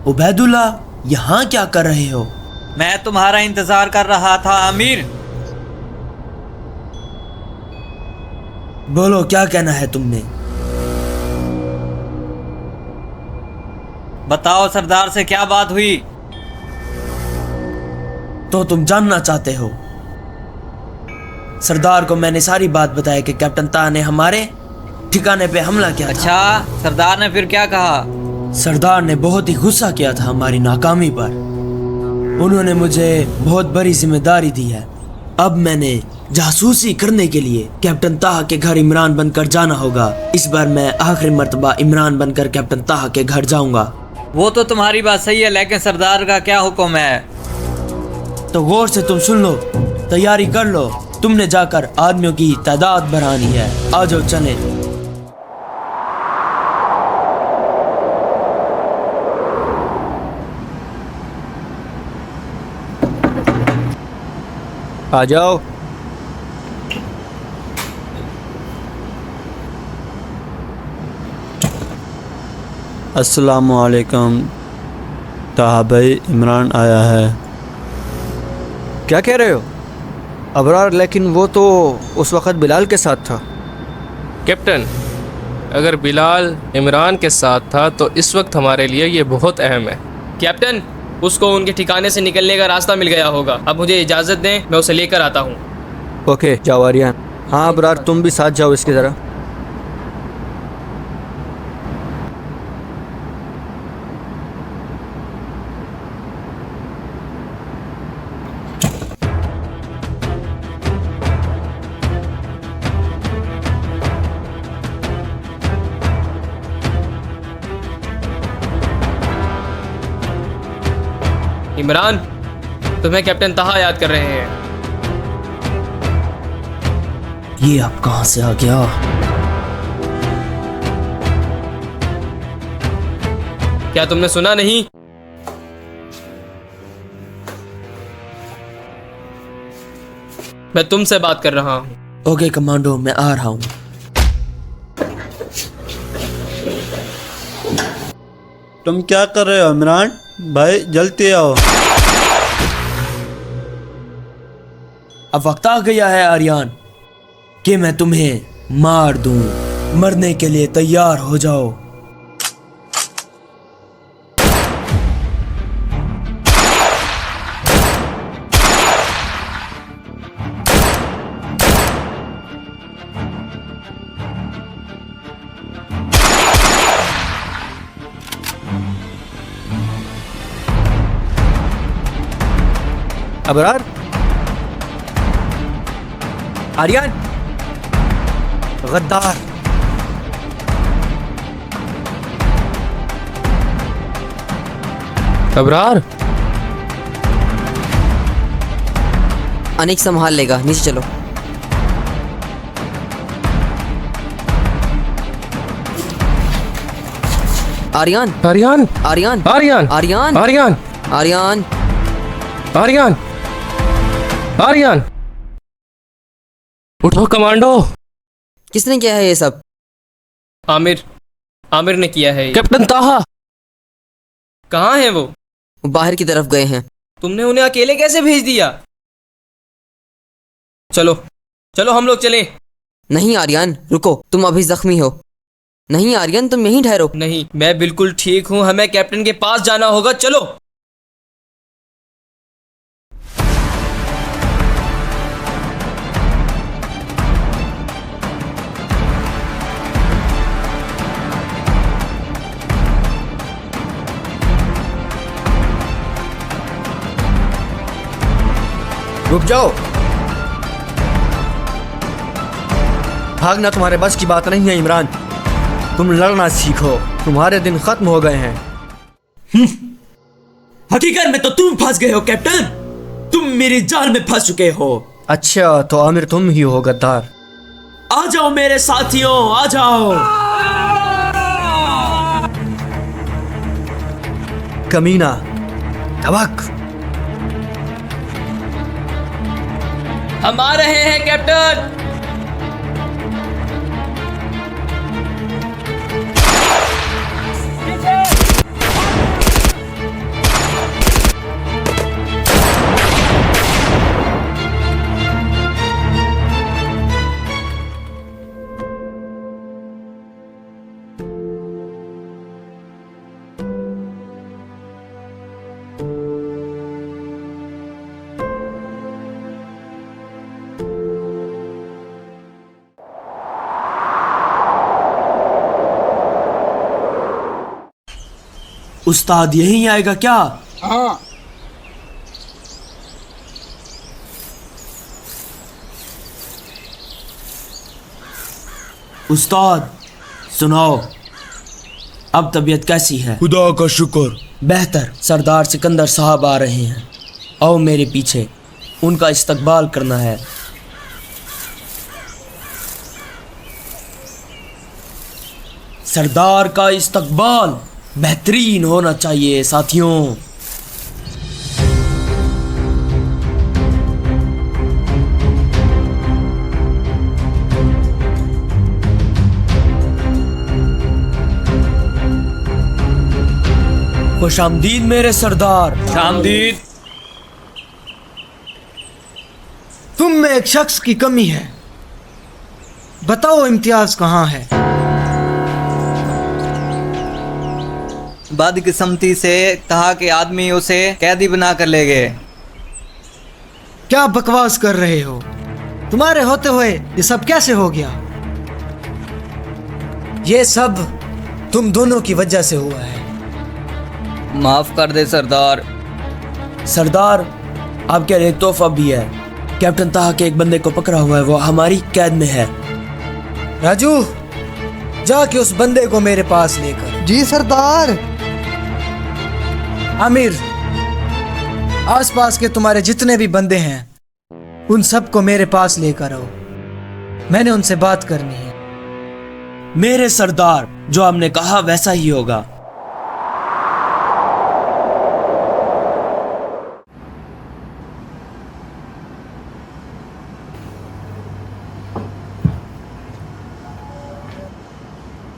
उबैदुल्ला, यहाँ क्या कर रहे हो? मैं तुम्हारा इंतजार कर रहा था आमिर। बोलो, क्या कहना है तुमने? बताओ सरदार से क्या बात हुई? तो तुम जानना चाहते हो? सरदार को मैंने सारी बात बताई कि कैप्टन ताहा ने हमारे ठिकाने पे हमला किया। अच्छा, सरदार ने फिर क्या कहा? सरदार ने बहुत ही गुस्सा किया था हमारी नाकामी पर। उन्होंने मुझे बहुत बड़ी जिम्मेदारी दी है। अब मैंने जासूसी करने के लिए कैप्टन ताहा के घर इमरान बनकर जाना होगा। इस बार मैं आखिरी मर्तबा इमरान बनकर कैप्टन ताहा के घर जाऊंगा। वो तो तुम्हारी बात सही है, लेकिन सरदार का क्या हुक्म है? तो गौर से तुम सुन लो, तैयारी कर लो। तुमने जाकर आदमियों की तादाद बढ़ानी है। आ जाओ, चले। आ जाओ। अस्सलामु अलैकुम ताहा भाई, इमरान आया है। क्या कह रहे हो अबरार? लेकिन वो तो उस वक़्त बिलाल के साथ था। कैप्टन, अगर बिलाल इमरान के साथ था तो इस वक्त हमारे लिए ये बहुत अहम है। कैप्टन, उसको उनके ठिकाने से निकलने का रास्ता मिल गया होगा। अब मुझे इजाज़त दें, मैं उसे लेकर आता हूँ। ओके, जाओ आर्यन। हाँ अबरार, तुम भी साथ जाओ इसकी तरह। इमरान, तुम्हें कैप्टन ताहा याद कर रहे हैं। ये अब कहां से आ गया? क्या तुमने सुना नहीं? मैं तुमसे बात कर रहा हूँ। ओके कमांडो, मैं आ रहा हूँ। तुम क्या कर रहे हो इमरान भाई? जल्दी आओ। अब वक्त आ गया है आर्यन कि मैं तुम्हें मार दूं। मरने के लिए तैयार हो जाओ। अबरार, आर्यन, गद्दार। अबरार, अनिक संभाल लेगा, नीचे चलो। आर्यन, आर्यन, आर्यन, आर्यन, आर्यन, आर्यन, आर्यन, आर्यन, आर्यन, उठो कमांडो। किसने किया है ये सब? आमिर, आमिर ने किया है। कैप्टन ताहा कहाँ हैं वो? बाहर की तरफ गए हैं। तुमने उन्हें अकेले कैसे भेज दिया? चलो चलो, हम लोग चलें। नहीं आर्यन, रुको, तुम अभी जख्मी हो। नहीं आर्यन, तुम यहीं ठहरो। नहीं, मैं बिल्कुल ठीक हूँ। हमें कैप्टन के पास जाना होगा। चलो। रुक जाओ। भागना तुम्हारे बस की बात नहीं है इमरान। तुम लड़ना सीखो, तुम्हारे दिन खत्म हो गए हैं। हकीकत में तो तुम फंस गए हो कैप्टन, तुम मेरी जाल में फंस चुके हो। अच्छा, तो आमिर तुम ही हो गद्दार। आ जाओ मेरे साथियों, आ जाओ। कमीना, तवक। हम आ रहे हैं कैप्टन। उस्ताद यहीं आएगा क्या? हाँ। उस्ताद सुनाओ, अब तबीयत कैसी है? खुदा का शुक्र। बेहतर। सरदार सिकंदर साहब आ रहे हैं, आओ मेरे पीछे, उनका इस्तकबाल करना है। सरदार का इस्तकबाल बेहतरीन होना चाहिए साथियों। खुशामदीद मेरे सरदार। खुशामदीद। तुम में एक शख्स की कमी है, बताओ इम्तियाज कहाँ है? बदकिस्मती से कहा कि आदमी उसे कैदी बना कर ले गए। क्या बकवास कर रहे हो? तुम्हारे होते हुए ये सब कैसे हो गया? ये सब तुम दोनों की वजह से हुआ है। माफ कर दे सरदार। सरदार, आपके लिए एक तोहफा भी है। कैप्टन ताहा के एक बंदे को पकड़ा हुआ है, वो हमारी कैद में है। राजू, जाके उस बंदे को मेरे पास लेकर। जी सरदार। आमिर, आसपास के तुम्हारे जितने भी बंदे हैं उन सबको मेरे पास लेकर आओ, मैंने उनसे बात करनी है। मेरे सरदार, जो आपने कहा वैसा ही होगा।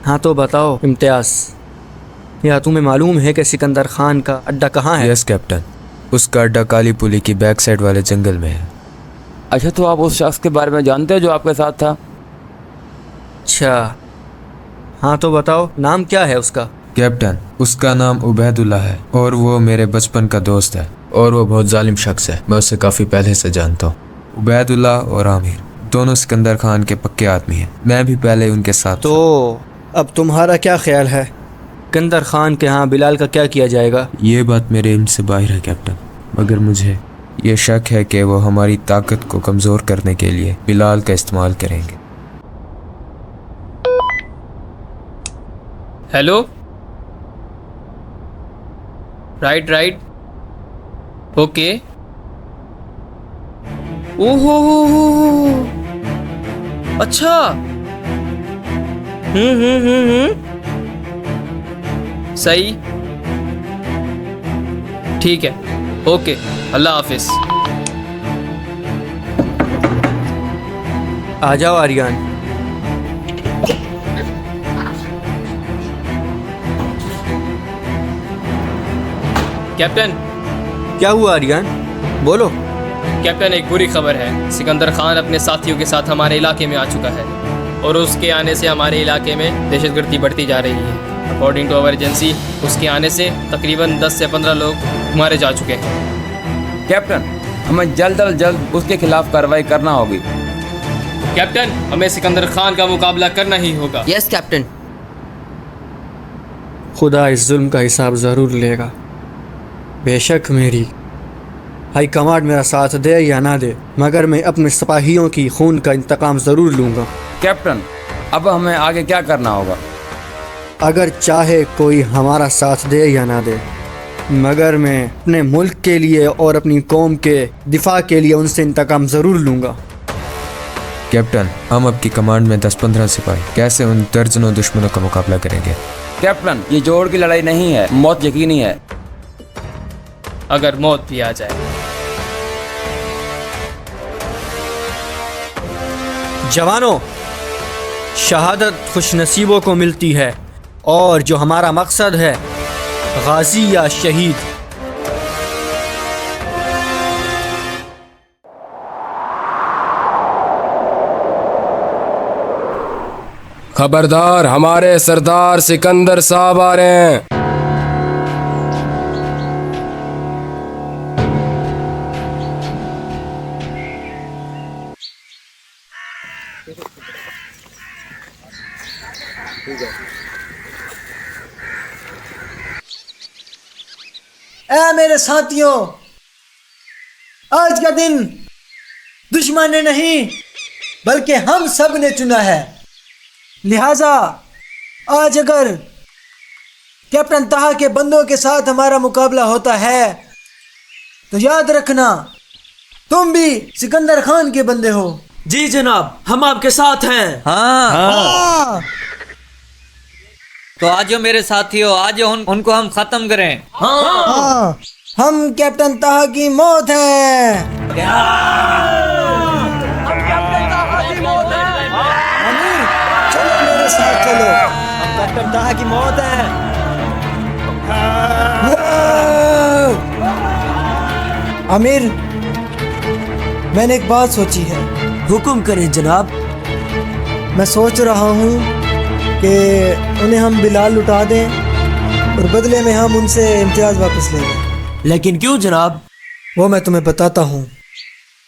हाँ तो बताओ इम्तियाज, या तुम्हें मालूम है कि सिकंदर खान का अड्डा कहाँ है? यस कैप्टन, उसका अड्डा काली पुली की बैक साइड वाले जंगल में है। अच्छा, तो आप उस शख्स के बारे में जानते हो जो आपके साथ था? अच्छा, हाँ तो बताओ नाम क्या है उसका? कैप्टन, उसका नाम उबैदुल्ला है और वो मेरे बचपन का दोस्त है और वो बहुत जालिम शख्स है। मैं उसे काफ़ी पहले से जानता हूँ। उबैदुल्ला और आमिर दोनों सिकंदर खान के पक्के आदमी हैं। मैं भी पहले उनके साथ। तो अब तुम्हारा क्या ख्याल है, सिकंदर खान के यहाँ बिलाल का क्या किया जाएगा? ये बात मेरे इल्म से बाहर है कैप्टन, मगर मुझे ये शक है कि वो हमारी ताकत को कमज़ोर करने के लिए बिलाल का इस्तेमाल करेंगे। हेलो। राइट। ओके। ओहो, अच्छा। सही, ठीक है, ओके, अल्लाह हाफिज। आ जाओ आर्यन। कैप्टन। क्या हुआ आर्यन, बोलो। कैप्टन, एक बुरी खबर है। सिकंदर खान अपने साथियों के साथ हमारे इलाके में आ चुका है और उसके आने से हमारे इलाके में दहशतगर्दी बढ़ती जा रही है। अकॉर्डिंग टू अवर एजेंसी, उसके आने से तकरीबन 10 से 15 लोग मारे जा चुके हैं। कैप्टन, हमें जल्द अज जल्द उसके खिलाफ कार्रवाई करना होगी। कैप्टन, हमें सिकंदर खान का मुकाबला करना ही होगा। Yes captain. खुदा इस जुल्म का हिसाब ज़रूर लेगा। बेशक मेरी हाई कमांड मेरा साथ दे या ना दे, मगर मैं अपने सिपाहियों की खून का इंतकाम ज़रूर लूँगा। कैप्टन, अब हमें आगे क्या करना होगा? अगर चाहे कोई हमारा साथ दे या ना दे, मगर मैं अपने मुल्क के लिए और अपनी कौम के दिफा के लिए उनसे इंतकाम ज़रूर लूँगा। कैप्टन, हम आपकी कमांड में 10-15 सिपाही कैसे उन दर्जनों दुश्मनों का मुकाबला करेंगे? कैप्टन, ये जोड़ की लड़ाई नहीं है, मौत यकीनी है। अगर मौत भी आ जाए। जवानों, शहादत खुशनसीबों को मिलती है, और जो हमारा मकसद है, गाजी या शहीद। खबरदार, हमारे सरदार सिकंदर साहब आ रहे हैं। ऐ मेरे साथियों, आज का दिन दुश्मन ने नहीं बल्कि हम सब ने चुना है। लिहाजा आज अगर कैप्टन ताहा के बंदों के साथ हमारा मुकाबला होता है तो याद रखना तुम भी सिकंदर खान के बंदे हो। जी जनाब, हम आपके साथ हैं। हाँ। तो आज मेरे साथियों, आज उनको हम खत्म करें। हाँ। हम कैप्टन ताहा की मौत है। अमीर, चलो मेरे साथ चलो। हम कैप्टन ताहा की मौत है। अमीर, मैंने एक बात सोची है। हुक्म करें जनाब। मैं सोच रहा हूँ कि उन्हें हम बिलाल लुटा दें और बदले में हम उनसे इम्तियाज वापस ले लें। लेकिन क्यों जनाब? वो मैं तुम्हें बताता हूँ।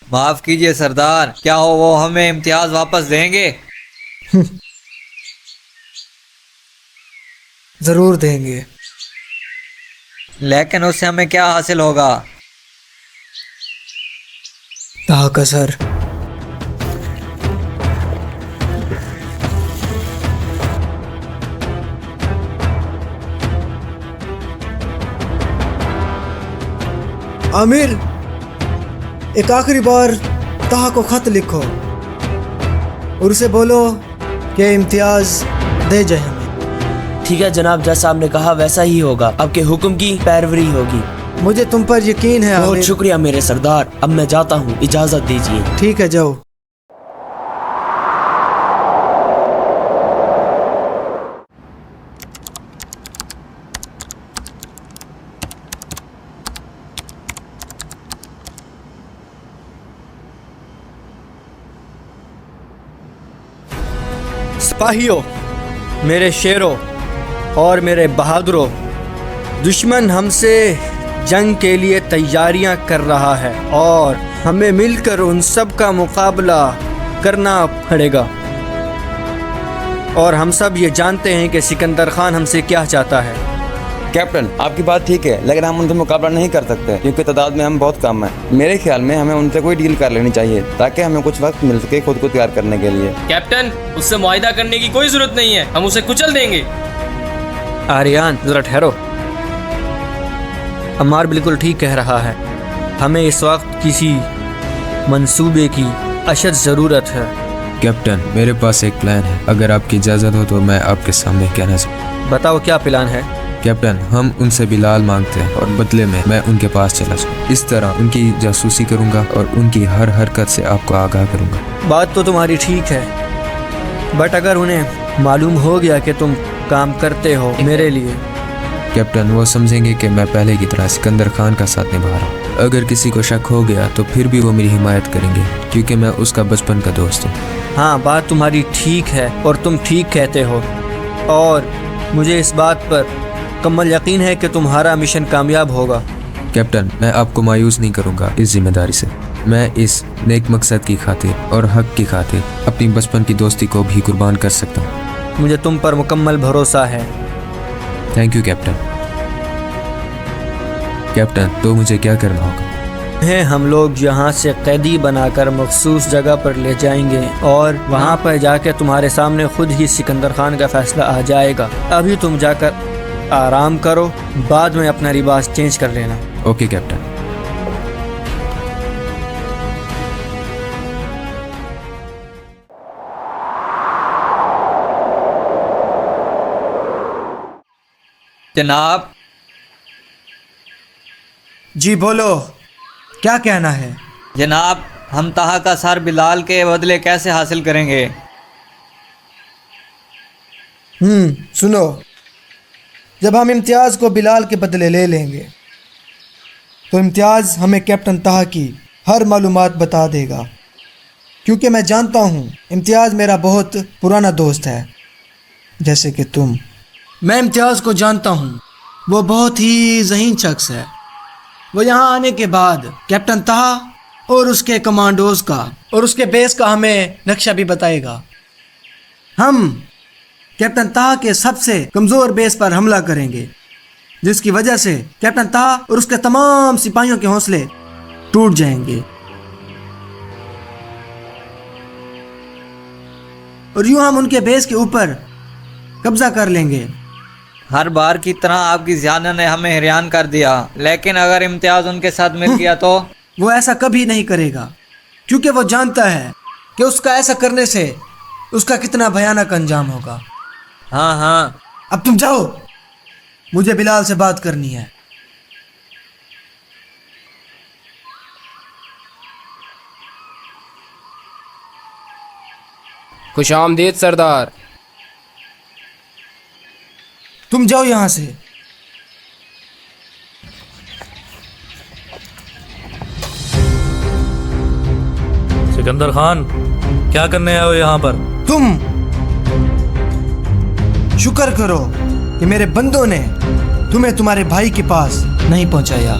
माफ कीजिए सरदार, क्या हो वो हमें इम्तियाज वापस देंगे? जरूर देंगे। लेकिन उससे हमें क्या हासिल होगा? ताहा का सर। आमिर, एक आखिरी बार ताहा को खत लिखो और उसे बोलो कि इम्तियाज दे जाए हमें। ठीक है जनाब, जैसा आपने कहा वैसा ही होगा। आपके हुक्म की पैरवी होगी। मुझे तुम पर यकीन है। बहुत शुक्रिया मेरे सरदार। अब मैं जाता हूँ, इजाजत दीजिए। ठीक है, जाओ। सिपाहियों, मेरे शेरों और मेरे बहादुरों, दुश्मन हमसे जंग के लिए तैयारियां कर रहा है और हमें मिलकर उन सब का मुकाबला करना पड़ेगा। और हम सब ये जानते हैं कि सिकंदर खान हमसे क्या चाहता है। कैप्टन, आपकी बात ठीक है, लेकिन हम उनसे मुकाबला नहीं कर सकते क्योंकि तादाद में हम बहुत कम हैं। मेरे ख्याल में हमें उनसे कोई डील कर लेनी चाहिए ताकि हमें कुछ वक्त मिल सके खुद को तैयार करने के लिए। कैप्टन, उससे मुआहिदा करने की कोई जरूरत नहीं है, हम उसे कुचल देंगे। आर्यन, जरा ठहरो। अमार बिल्कुल ठीक कह रहा है। हमें इस वक्त किसी मंसूबे की अशद ज़रूरत है। कैप्टन, मेरे पास एक प्लान है, अगर आपकी इजाज़त हो तो मैं आपके सामने कहना चाहूँ। बताओ क्या प्लान है? कैप्टन, हम उनसे बिलाल मांगते हैं और बदले में मैं उनके पास चला जाऊँ। इस तरह उनकी जासूसी करूँगा और उनकी हर हरकत से आपको आगाह करूँगा। बात तो तुम्हारी ठीक है, बट अगर उन्हें मालूम हो गया कि तुम काम करते हो मेरे लिए, कैप्टन, वो समझेंगे कि मैं पहले की तरह सिकंदर खान का साथ निभा रहा हूँ। अगर किसी को शक हो गया तो फिर भी वो मेरी हिमायत करेंगे क्योंकि मैं उसका बचपन का दोस्त हूँ। हाँ, बात तुम्हारी ठीक है और तुम ठीक कहते हो, और मुझे इस बात पर कम्मल यकीन है कि तुम्हारा मिशन कामयाब होगा। कैप्टन, मैं आपको मायूस नहीं करूँगा इस जिम्मेदारी से। मैं इस नेक मकसद की खातिर और हक की खातिर अपनी बचपन की दोस्ती को भी कुर्बान कर सकता हूँ। मुझे तुम पर मुकम्मल भरोसा है। Thank you captain. कैप्टन, तो मुझे क्या करना होगा? है हम लोग यहाँ से कैदी बनाकर मखसूस जगह पर ले जाएंगे और वहाँ पर जाकर तुम्हारे सामने खुद ही सिकंदर खान का फैसला आ जाएगा। अभी तुम जाकर आराम करो, बाद में अपना लिबास चेंज कर लेना। Okay captain. जनाब। जी बोलो, क्या कहना है? जनाब, हम ताहा का सर बिलाल के बदले कैसे हासिल करेंगे? सुनो, जब हम इम्तियाज़ को बिलाल के बदले ले लेंगे तो इम्तियाज़ हमें कैप्टन ताहा की हर मालूमात बता देगा, क्योंकि मैं जानता हूँ इम्तियाज़ मेरा बहुत पुराना दोस्त है, जैसे कि तुम। मैं इम्तियाज़ को जानता हूँ, वो बहुत ही ज़हीन शख्स है। वो यहाँ आने के बाद कैप्टन ताहा और उसके कमांडोज का और उसके बेस का हमें नक्शा भी बताएगा। हम कैप्टन ताहा के सबसे कमज़ोर बेस पर हमला करेंगे, जिसकी वजह से कैप्टन ताहा और उसके तमाम सिपाहियों के हौसले टूट जाएंगे और यूं हम उनके बेस के ऊपर कब्जा कर लेंगे। हर बार की तरह आपकी ज़ियादा ने हमें हैरान कर दिया, लेकिन अगर इम्तियाज़ उनके साथ मिल गया तो? वो ऐसा कभी नहीं करेगा, क्योंकि वो जानता है कि उसका ऐसा करने से उसका कितना भयानक अंजाम होगा। हाँ हाँ, अब तुम जाओ, मुझे बिलाल से बात करनी है। खुशामदीद सरदार। तुम जाओ यहाँ से। सिकंदर खान, क्या करने आए हो यहाँ पर? तुम शुक्र करो कि मेरे बंदों ने तुम्हें तुम्हारे भाई के पास नहीं पहुँचाया।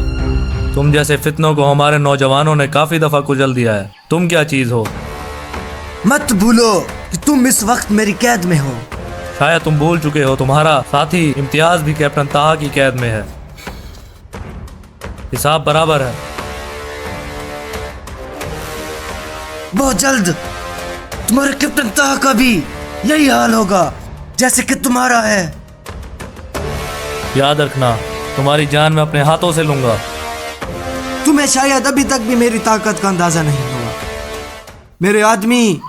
तुम जैसे फितनों को हमारे नौजवानों ने काफी दफा कुचल दिया है। तुम क्या चीज हो? मत भूलो कि तुम इस वक्त मेरी कैद में हो। शायद तुम भूल चुके हो, तुम्हारा साथी इम्तियाज भी कैप्टन ताहा की कैद में है। हिसाब बराबर है। बहुत जल्द तुम्हारे कैप्टन ताहा का भी यही हाल होगा जैसे कि तुम्हारा है। याद रखना, तुम्हारी जान मैं अपने हाथों से लूंगा। तुम्हें शायद अभी तक भी मेरी ताकत का अंदाजा नहीं हुआ। मेरे आदमी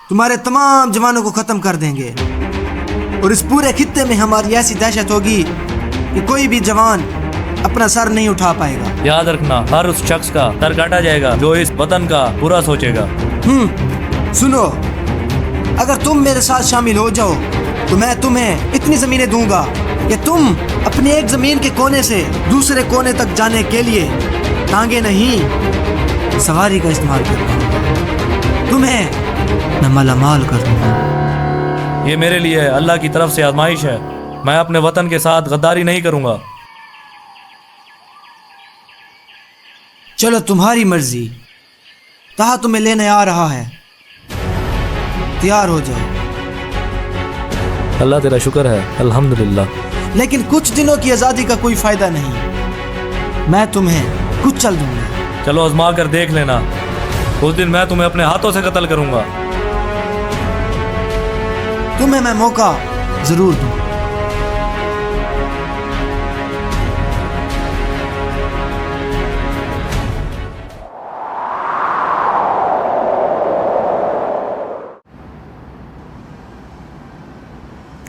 तुम्हारे तमाम जवानों को खत्म कर देंगे और इस पूरे खित्ते में हमारी ऐसी दहशत होगी कि कोई भी जवान अपना सर नहीं उठा पाएगा। याद रखना, हर उस शख्स का सर काटा जाएगा जो इस वतन का बुरा सोचेगा। सुनो, अगर तुम मेरे साथ शामिल हो जाओ तो मैं तुम्हें इतनी जमीनें दूंगा कि तुम अपने एक जमीन के कोने से दूसरे कोने तक जाने के लिए टांगे नहीं, सवारी का इस्तेमाल करना। तुम्हें मैं मालामाल कर दूंगा। ये मेरे लिए अल्लाह की तरफ से आजमाइश है। मैं अपने वतन के साथ गद्दारी नहीं करूंगा। चलो, तुम्हारी मर्जी। ताहा तुम्हें लेने आ रहा है, तैयार हो जाओ। अल्लाह तेरा शुक्र है, अल्हम्दुलिल्लाह। लेकिन कुछ दिनों की आज़ादी का कोई फायदा नहीं। मैं तुम्हें कुछ चल दूंगा। चलो आजमा कर देख लेना। उस दिन मैं तुम्हें अपने हाथों से कत्ल करूंगा। तुम्हें मैं मौका जरूर दूं।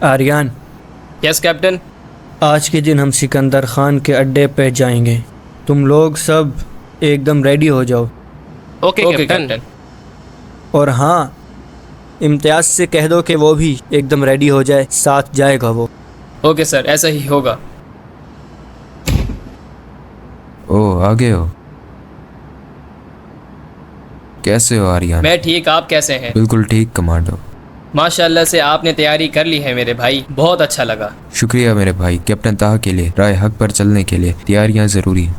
आर्यन। Yes captain. आज के दिन हम सिकंदर खान के अड्डे पे जाएंगे। तुम लोग सब एकदम रेडी हो जाओ। Okay captain. और हाँ, इम्तियाज से कह दो कि वो भी एकदम रेडी हो जाए, साथ जाएगा वो। ओके सर, ऐसा ही होगा। ओ, आ गए हो। कैसे हो आर्यन? मैं ठीक, आप कैसे हैं? बिल्कुल ठीक कमांडो। माशाल्लाह से आपने तैयारी कर ली है मेरे भाई, बहुत अच्छा लगा। शुक्रिया मेरे भाई। कैप्टन ताहा के लिए राय हक पर चलने के लिए तैयारियां जरूरी हैं।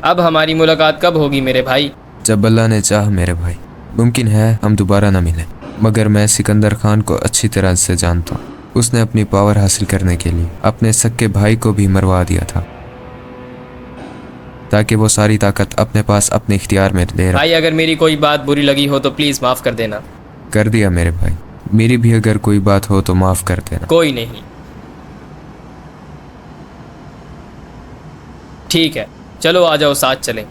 अब हमारी मुलाकात कब होगी मेरे भाई? जब अल्लाह ने चाह मेरे भाई। मुमकिन है हम दोबारा ना मिलें, मगर मैं सिकंदर खान को अच्छी तरह से जानता हूँ। उसने अपनी पावर हासिल करने के लिए अपने सक्के भाई को भी मरवा दिया था। ताकि वो सारी ताकत अपने पास अपने इख्तियार में ले रहा। भाई अगर मेरी कोई बात बुरी लगी हो तो प्लीज़ माफ़ कर देना। कर दिया मेरे भाई, मेरी भी अगर कोई बात हो तो माफ़ कर देना। कोई नहीं, ठीक है, चलो आ जाओ साथ चलें।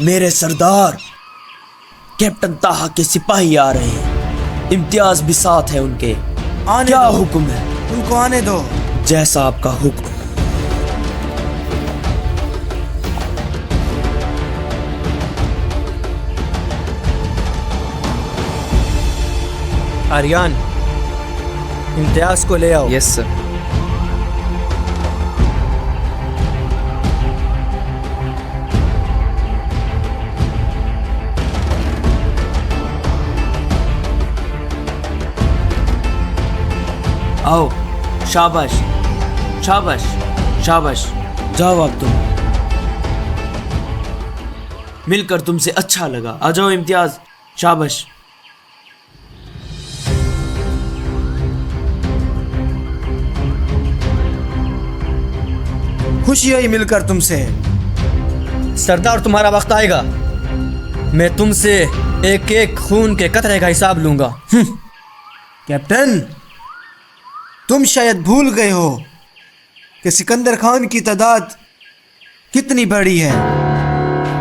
मेरे सरदार, कैप्टन ताहा के सिपाही आ रहे हैं। इम्तियाज भी साथ है उनके। क्या हुक्म है? उनको आने दो। जैसा आपका हुक्म। आर्यन, इम्तियाज को ले आओ। Yes sir. आओ, शाबाश शाबाश शाबाश। जाओ अब तुम, मिलकर तुमसे अच्छा लगा। आ जाओ इम्तियाज, शाबाश। खुशी हुई मिलकर तुमसे। सरदार, तुम्हारा वक्त आएगा, मैं तुमसे एक एक खून के कतरे का हिसाब लूंगा। कैप्टन, तुम शायद भूल गए हो कि सिकंदर खान की तादाद कितनी बड़ी है।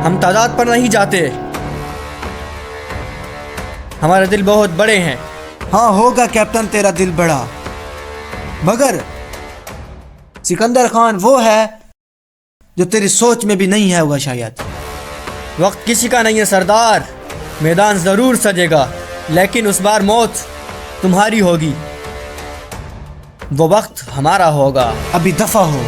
हम तादाद पर नहीं जाते, हमारे दिल बहुत बड़े हैं। हाँ होगा कैप्टन तेरा दिल बड़ा, मगर सिकंदर खान वो है जो तेरी सोच में भी नहीं है होगा शायद। वक्त किसी का नहीं है सरदार, मैदान जरूर सजेगा, लेकिन उस बार मौत तुम्हारी होगी, वो वक्त हमारा होगा। अभी दफा हो।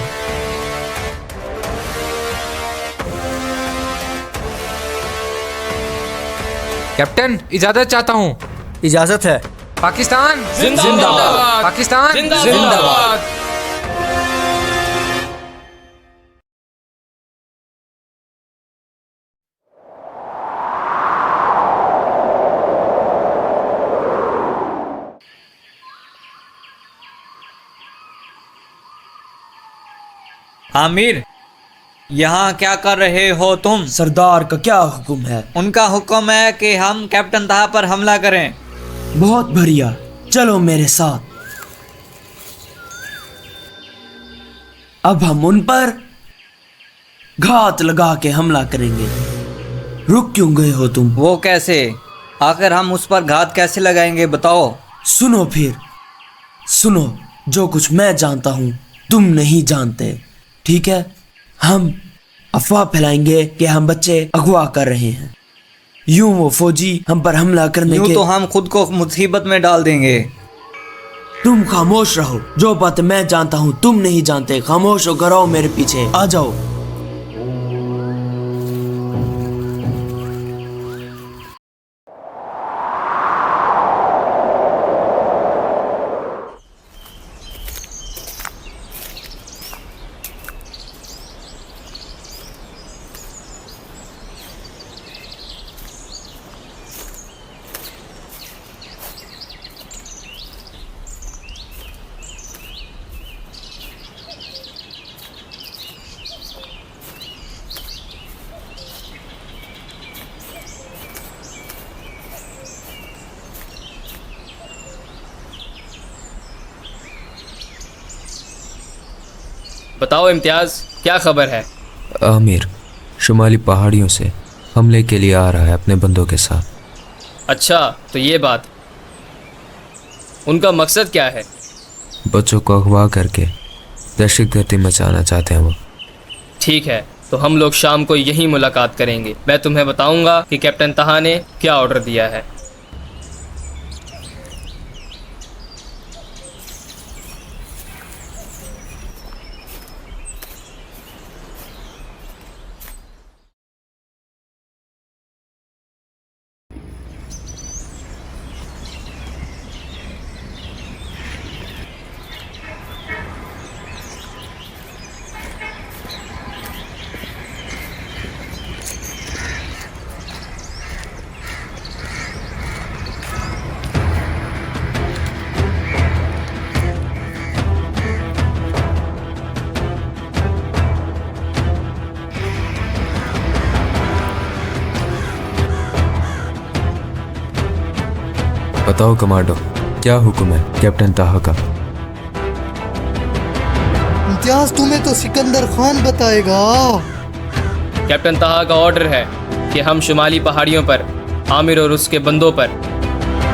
कैप्टन, इजाजत चाहता हूँ। इजाजत है। पाकिस्तान जिंदाबाद। पाकिस्तान जिंदाबाद। आमिर, यहाँ क्या कर रहे हो तुम? सरदार का क्या हुक्म है? उनका हुक्म है कि हम कैप्टन ताहा पर हमला करें। बहुत बढ़िया, चलो मेरे साथ। अब हम उन पर घात लगा के हमला करेंगे। रुक क्यों गए हो तुम? वो कैसे? आखिर हम उस पर घात कैसे लगाएंगे, बताओ। सुनो फिर, सुनो, जो कुछ मैं जानता हूँ तुम नहीं जानते, ठीक है? हम अफवाह फैलाएंगे कि हम बच्चे अगवा कर रहे हैं। यूं वो फौजी हम पर हमला करने यूं के तो हम खुद को मुसीबत में डाल देंगे। तुम खामोश रहो, जो बात मैं जानता हूँ तुम नहीं जानते। खामोश हो कर आओ मेरे पीछे, आ जाओ। बताओ इम्तियाज, क्या खबर है? आमिर शुमाली पहाड़ियों से हमले के लिए आ रहा है अपने बंदों के साथ। अच्छा, तो ये बात, उनका मकसद क्या है? बच्चों को अगवा करके दहशतगर्दी मचाना चाहते हैं वो। ठीक है, तो हम लोग शाम को यहीं मुलाकात करेंगे। मैं तुम्हें बताऊंगा कि कैप्टन ताहा ने क्या ऑर्डर दिया है। बताओ कमांडो, क्या हुक्म है कैप्टन ताहा का? इम्तियाज तुम्हें तो सिकंदर खान बताएगा। कैप्टन ताहा का ऑर्डर है कि हम शुमाली पहाड़ियों पर आमिर और उसके बंदों पर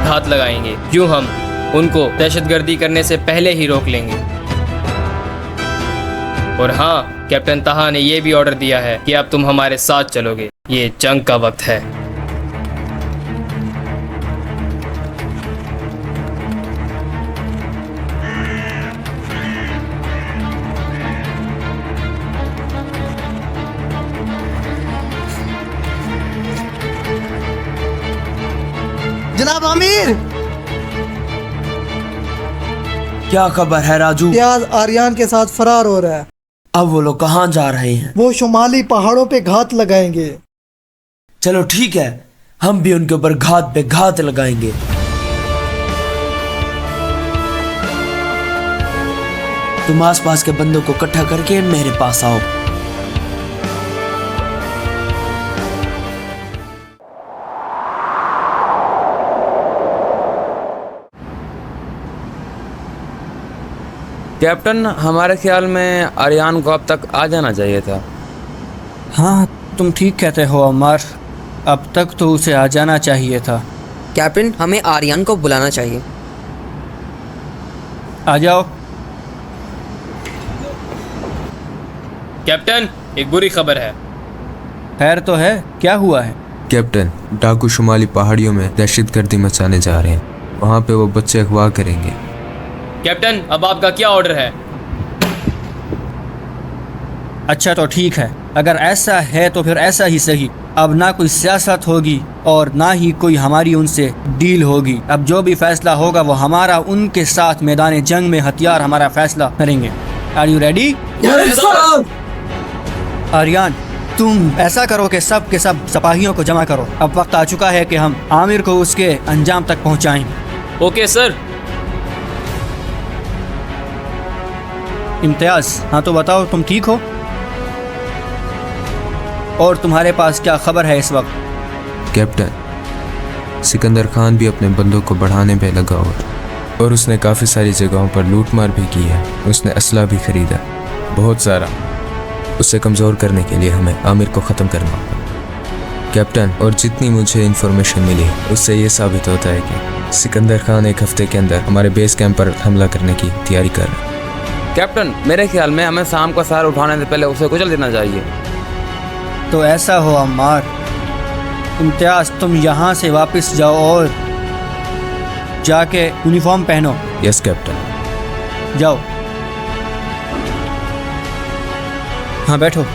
घात लगाएंगे। यूं हम उनको दहशतगर्दी करने से पहले ही रोक लेंगे। और हाँ, कैप्टन ताहा ने यह भी ऑर्डर दिया है कि अब तुम हमारे साथ चलोगे। ये जंग का वक्त है। जनाब आमिर, क्या खबर है राजू? इम्तियाज आर्यन के साथ फरार हो रहा है। अब वो लोग कहाँ जा रहे हैं? वो शुमाली पहाड़ों पे घात लगाएंगे। चलो ठीक है, हम भी उनके ऊपर घात पे घात लगाएंगे। तुम आसपास के बंदों को इकट्ठा करके मेरे पास आओ। कैप्टन, हमारे ख्याल में आर्यन को अब तक आ जाना चाहिए था। हाँ, तुम ठीक कहते हो अम्मार, अब तक तो उसे आ जाना चाहिए था। कैप्टन, हमें आर्यन को बुलाना चाहिए। आ जाओ। कैप्टन, एक बुरी खबर है। खैर तो है, क्या हुआ है? कैप्टन, डाकू शुमाली पहाड़ियों में दहशतगर्दी मचाने जा रहे हैं। वहाँ पे वो बच्चे अगवा करेंगे। कैप्टन, अब आपका क्या ऑर्डर है? अच्छा तो ठीक है, अगर ऐसा है तो फिर ऐसा ही सही। अब ना कोई सियासत होगी और ना ही कोई हमारी उनसे डील होगी। अब जो भी फैसला होगा वो हमारा उनके साथ मैदान जंग में हथियार हमारा फैसला करेंगे। Are you ready? आर्यन, तुम ऐसा करो कि सब के सब सिपाहियों को जमा करो। अब वक्त आ चुका है कि हम आमिर को उसके अंजाम तक पहुंचाएं। Okay sir. इम्तियाज, हाँ तो बताओ, तुम ठीक हो? और तुम्हारे पास क्या खबर है इस वक्त? कैप्टन, सिकंदर खान भी अपने बंदों को बढ़ाने पे लगा हुआ और उसने काफ़ी सारी जगहों पर लूटमार भी की है। उसने असला भी खरीदा, बहुत सारा। उसे कमज़ोर करने के लिए हमें आमिर को ख़त्म करना होगा कैप्टन। और जितनी मुझे इन्फॉर्मेशन मिली उससे ये साबित होता है कि सिकंदर खान एक हफ्ते के अंदर हमारे बेस कैंप पर हमला करने की तैयारी कर रहे हैं। कैप्टन, मेरे ख्याल में हमें शाम को सार उठाने से पहले उसे कुचल देना चाहिए। तो ऐसा हो अम्मार। इम्तियाज, तुम यहाँ से वापस जाओ और जाके यूनिफॉर्म पहनो। Yes captain. जाओ। हाँ बैठो।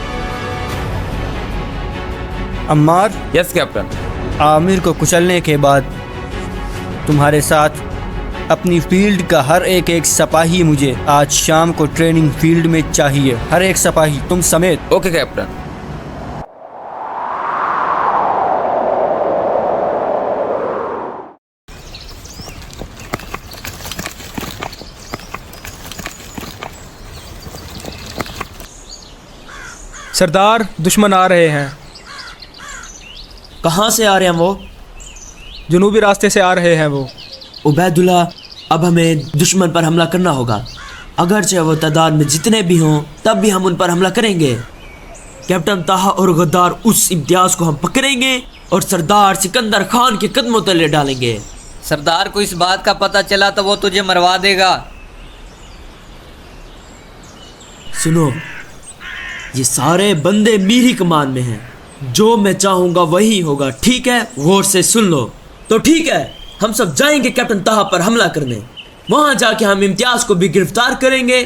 अम्मार। Yes captain. आमिर को कुचलने के बाद तुम्हारे साथ अपनी फील्ड का हर एक सिपाही मुझे आज शाम को ट्रेनिंग फील्ड में चाहिए। हर एक सिपाही, तुम समेत। Okay captain. सरदार, दुश्मन आ रहे हैं। कहाँ से आ रहे हैं वो? जनूबी रास्ते से आ रहे हैं वो। उबैदुल्ला, अब हमें दुश्मन पर हमला करना होगा। अगरचे वो तादाद में जितने भी हों तब भी हम उन पर हमला करेंगे। कैप्टन ताहा और गद्दार उस इम्तियाज को हम पकड़ेंगे और सरदार सिकंदर खान के कदमों तले डालेंगे। सरदार को इस बात का पता चला तो वो तुझे मरवा देगा। सुनो, ये सारे बंदे मेरी कमान में हैं। जो मैं चाहूँगा वही होगा, ठीक है? गौर से सुन लो। तो ठीक है, हम सब जाएंगे कैप्टन ताहा पर हमला करने। वहां जाके हम इम्तियाज को भी गिरफ्तार करेंगे,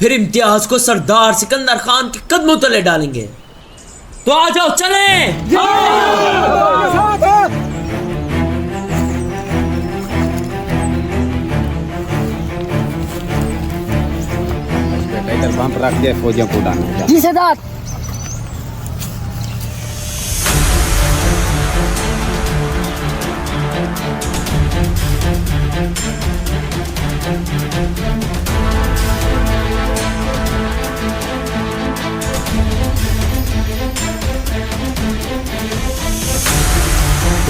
फिर इम्तियाज को सरदार सिकंदर खान के कदमों तले डालेंगे। तो आ जाओ, चलें। इधर बम रख दे, फौजियों को उड़ाना। जी सरदार।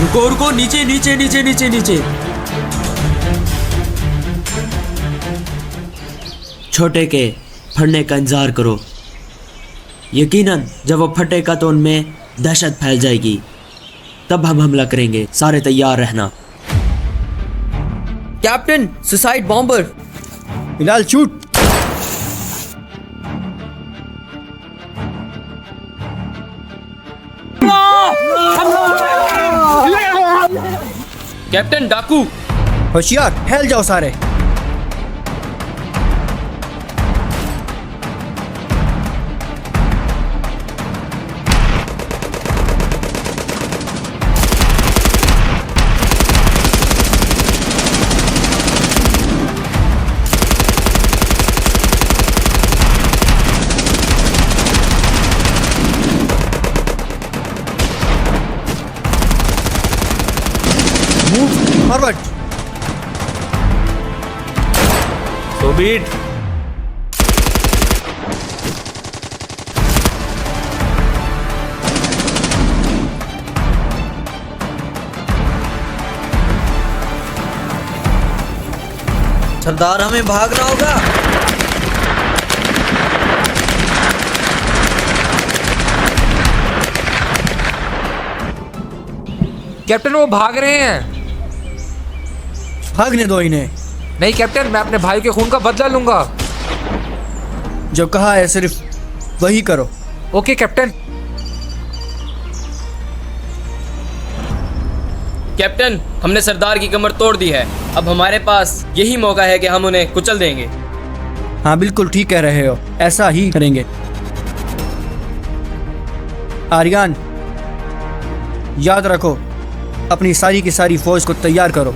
रुको रुको, नीचे नीचे नीचे नीचे नीचे। छोटे के फटने का इंतज़ार करो। यकीनन जब वो फटेगा तो उनमें दहशत फैल जाएगी, तब हम हमला करेंगे। सारे तैयार रहना। Captain, suicide bomber. Bilal shoot. Captain, डाकू। होशियार, फैल जाओ सारे। फॉरवर्ड। So be it. सरदार, हमें भागना होगा। कैप्टन, वो भाग रहे हैं। भागने दो इन्हें। नहीं कैप्टन, मैं अपने भाई के खून का बदला लूंगा। जो कहा है सिर्फ वही करो। Okay captain. कैप्टन, हमने सरदार की कमर तोड़ दी है। अब हमारे पास यही मौका है कि हम उन्हें कुचल देंगे। हाँ, बिल्कुल ठीक कह रहे हो, ऐसा ही करेंगे। आर्यन, याद रखो, अपनी सारी की सारी फौज को तैयार करो।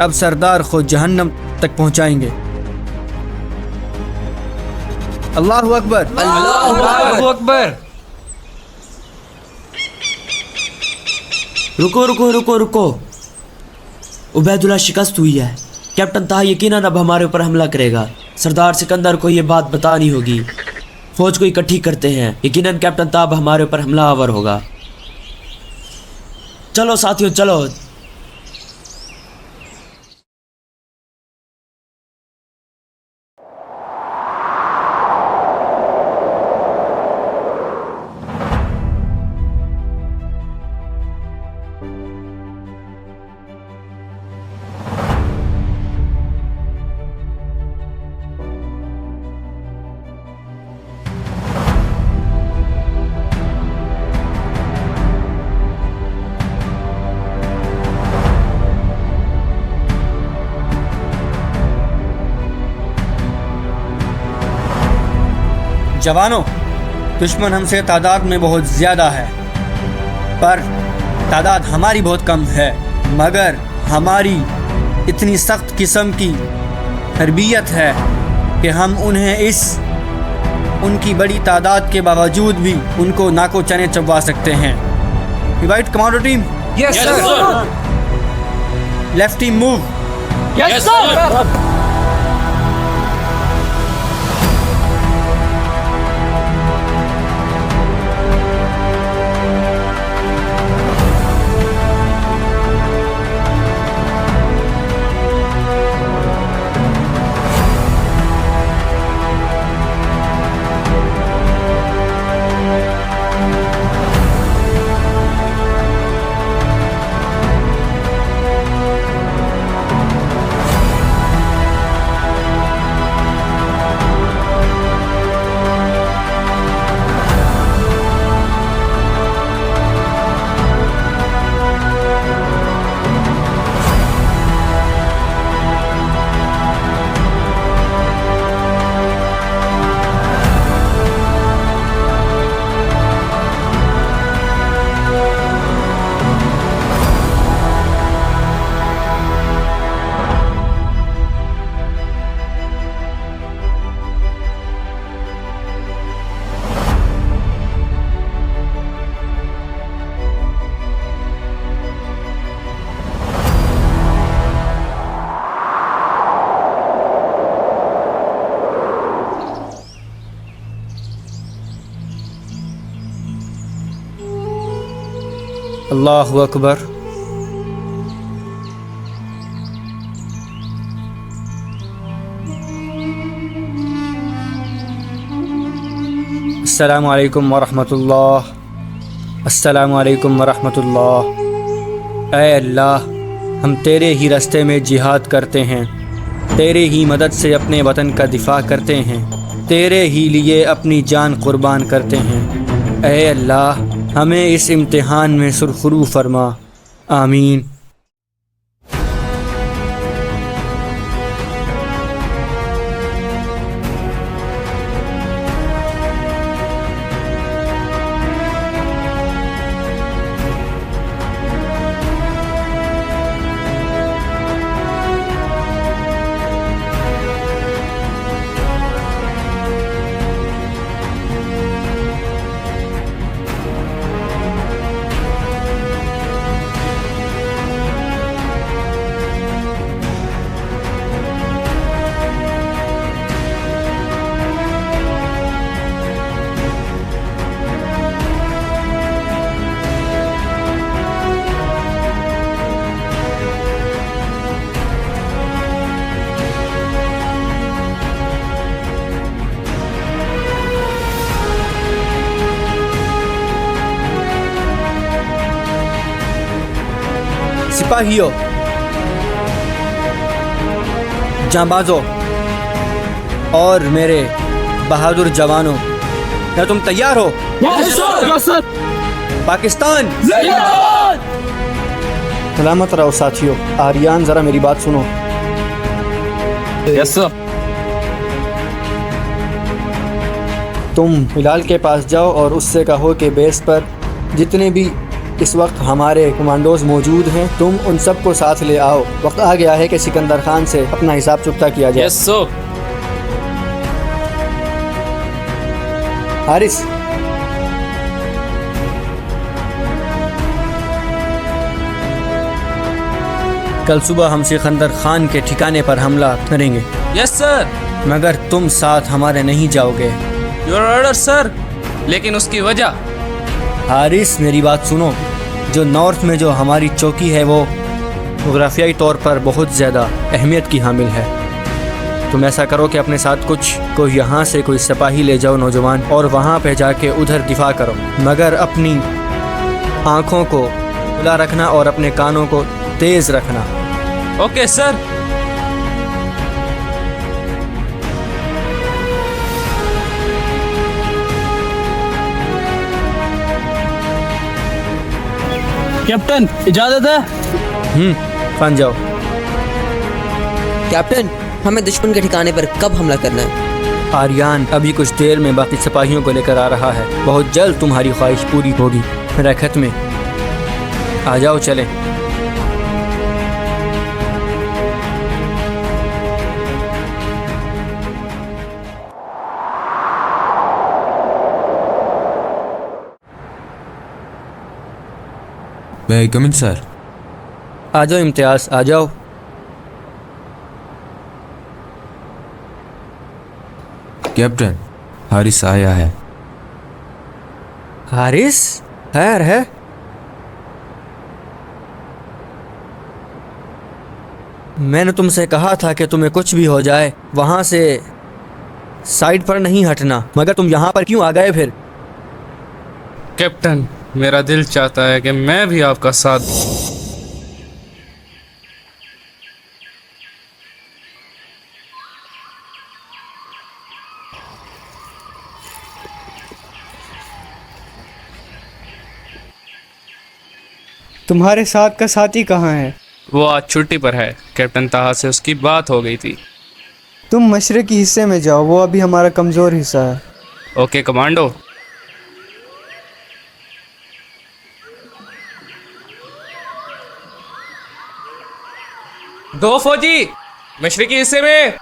अब सरदार खुद जहन्नम तक पहुंचाएंगे। अल्लाहु अकबर, अल्लाहु अकबर। रुको रुको रुको रुको। उबैदुल्ला शिकस्त हुई है। कैप्टन ताहा यकीनन अब हमारे ऊपर हमला करेगा। सरदार सिकंदर को यह बात बतानी होगी। फौज को इकट्ठी करते हैं। यकीनन कैप्टन ताहा अब हमारे ऊपर हमलावर होगा। चलो साथियों, चलो। जवानों, दुश्मन हमसे तादाद में बहुत ज़्यादा है, पर तादाद हमारी बहुत कम है। मगर हमारी इतनी सख्त किस्म की तरबियत है कि हम उन्हें उनकी बड़ी तादाद के बावजूद भी उनको नाको चने चबवा सकते हैं। Divide commando team. Yes sir. Left team move. Yes sir. अल्लाहु अकबर। अस्सलामु अलैकुम वरहमतुल्लाह, अस्सलामु अलैकुम वरहमतुल्लाह। ऐ अल्लाह, हम तेरे ही रास्ते में जिहाद करते हैं, तेरे ही मदद से अपने वतन का दिफा करते हैं, तेरे ही लिए अपनी जान कुर्बान करते हैं। ऐ अल्लाह, हमें इस इम्तिहान में सुरखरू फरमा, आमीन। सिपाहियों, जांबाजों और मेरे बहादुर जवानों, क्या तुम तैयार हो? पाकिस्तान सलामत रहो। साथियों, आर्यन जरा मेरी बात सुनो। Yes sir. तुम हिलाल के पास जाओ और उससे कहो कि बेस पर जितने भी इस वक्त हमारे कमांडोज मौजूद हैं, तुम उन सबको साथ ले आओ। वक्त आ गया है कि सिकंदर खान से अपना हिसाब चुकता किया जाए। Yes sir. हारिस, कल सुबह हम सिकंदर खान के ठिकाने पर हमला करेंगे। Yes sir. मगर तुम साथ हमारे नहीं जाओगे। Your order sir. लेकिन उसकी वजह? हारिस, मेरी बात सुनो। जो नॉर्थ में जो हमारी चौकी है वो जोग्राफियाई तौर पर बहुत ज़्यादा अहमियत की हामिल है। तुम ऐसा करो कि अपने साथ कोई यहाँ से कोई सिपाही ले जाओ नौजवान, और वहाँ पे जाके उधर दिफा करो। मगर अपनी आँखों को खुला रखना और अपने कानों को तेज़ रखना। Okay sir. कैप्टन, इजाजत है? फन जाओ। कैप्टन, हमें दुश्मन के ठिकाने पर कब हमला करना है? आर्यन अभी कुछ देर में बाकी सिपाहियों को लेकर आ रहा है। बहुत जल्द तुम्हारी ख्वाहिश पूरी होगी। रखत में आ जाओ, चले। May I come in, sir? आ जाओ इम्तियाज, आ जाओ। कैप्टन, हारिस आया है। हारिस? खैर है? मैंने तुमसे कहा था कि तुम्हें कुछ भी हो जाए वहाँ से साइड पर नहीं हटना, मगर तुम यहाँ पर क्यों आ गए फिर? कैप्टन, मेरा दिल चाहता है कि मैं भी आपका साथ दूं। तुम्हारे साथ का साथी कहाँ है? वो आज छुट्टी पर है। कैप्टन ताहा से उसकी बात हो गई थी। तुम मशरकी हिस्से में जाओ, वो अभी हमारा कमज़ोर हिस्सा है। Okay commando. दो फौजी मशरकी हिस्से में।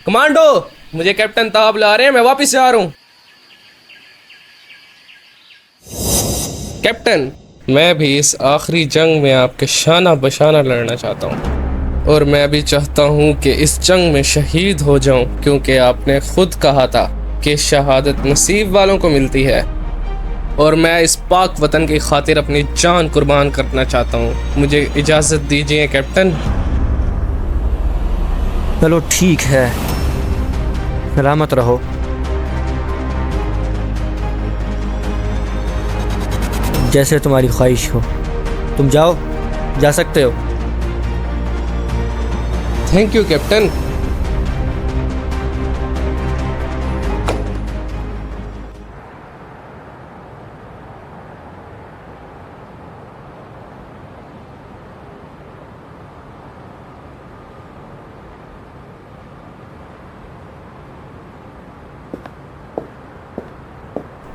कमांडो, मुझे कैप्टन ताहा बुला रहे हैं, मैं वापस जा रहा हूँ। कैप्टन, मैं भी इस आखिरी जंग में आपके शाना बशाना लड़ना चाहता हूँ, और मैं भी चाहता हूँ कि इस जंग में शहीद हो जाऊँ, क्योंकि आपने खुद कहा था कि शहादत नसीब वालों को मिलती है, और मैं इस पाक वतन की खातिर अपनी जान कुर्बान करना चाहता हूँ। मुझे इजाज़त दीजिए कैप्टन। चलो ठीक है, सलामत रहो। जैसे तुम्हारी ख्वाहिश हो, तुम जाओ, जा सकते हो। Thank you captain.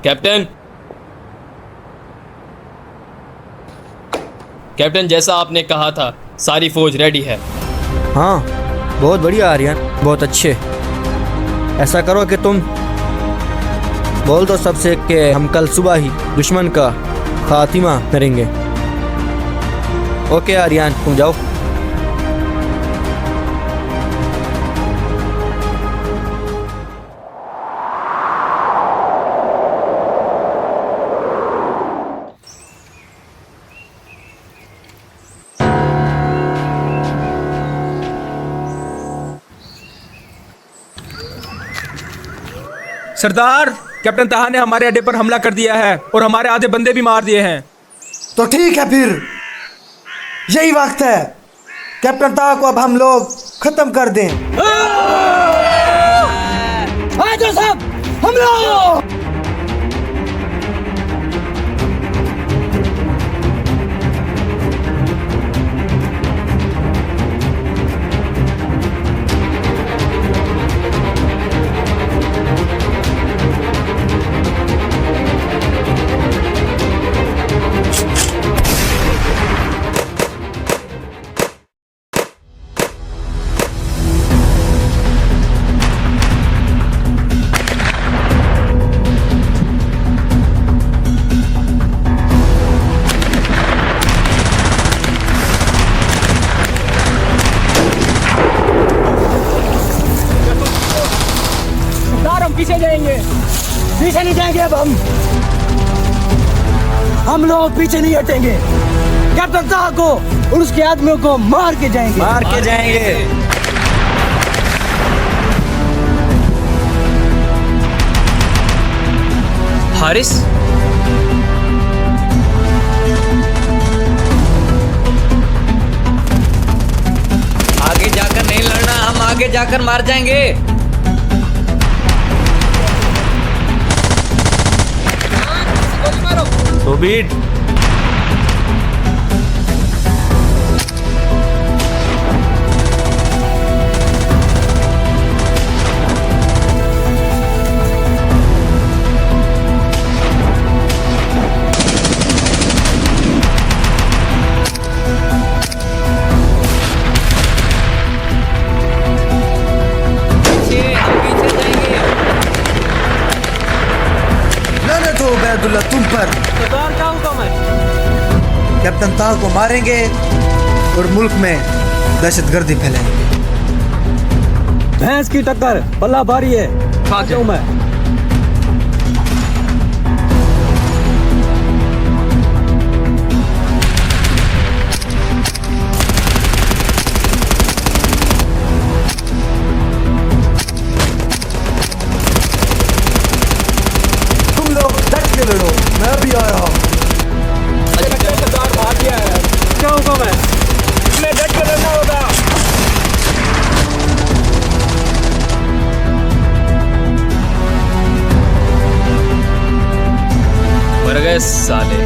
Captain, captain जैसा आपने कहा था सारी फौज रेडी है। हाँ, बहुत बढ़िया आर्यन, बहुत अच्छे। ऐसा करो कि तुम बोल दो सबसे कि हम कल सुबह ही दुश्मन का खात्मा करेंगे। ओके आर्यन, तुम जाओ। सरदार, कैप्टन ताहा ने हमारे अड्डे पर हमला कर दिया है और हमारे आधे बंदे भी मार दिए हैं। तो ठीक है, फिर यही वक्त है, कैप्टन ताहा को अब हम लोग खत्म कर दें। आ जाओ सब, हमला! पीछे जाएंगे, पीछे नहीं जाएंगे। अब हम लोग पीछे नहीं हटेंगे। कैप्टन ताहा को और उसके आदमियों को मार के जाएंगे, मार के जाएंगे। हारिस, आगे जाकर नहीं लड़ना, हम आगे जाकर मार जाएंगे। So be it. उबैदुल्ला तुम पर। सरदार क्या हुक्म है? कैप्टन ताहा को मारेंगे और मुल्क में दहशतगर्दी फैलाएंगे। भैंस की टक्कर, पल्ला भारी है। आ जाऊं मैं। लड़ो, मैं भी आ रहा हूँ। सरदार बाहर दिया है, क्या हुक्म है? इसमें डट के लड़ना होगा। मर गए साले।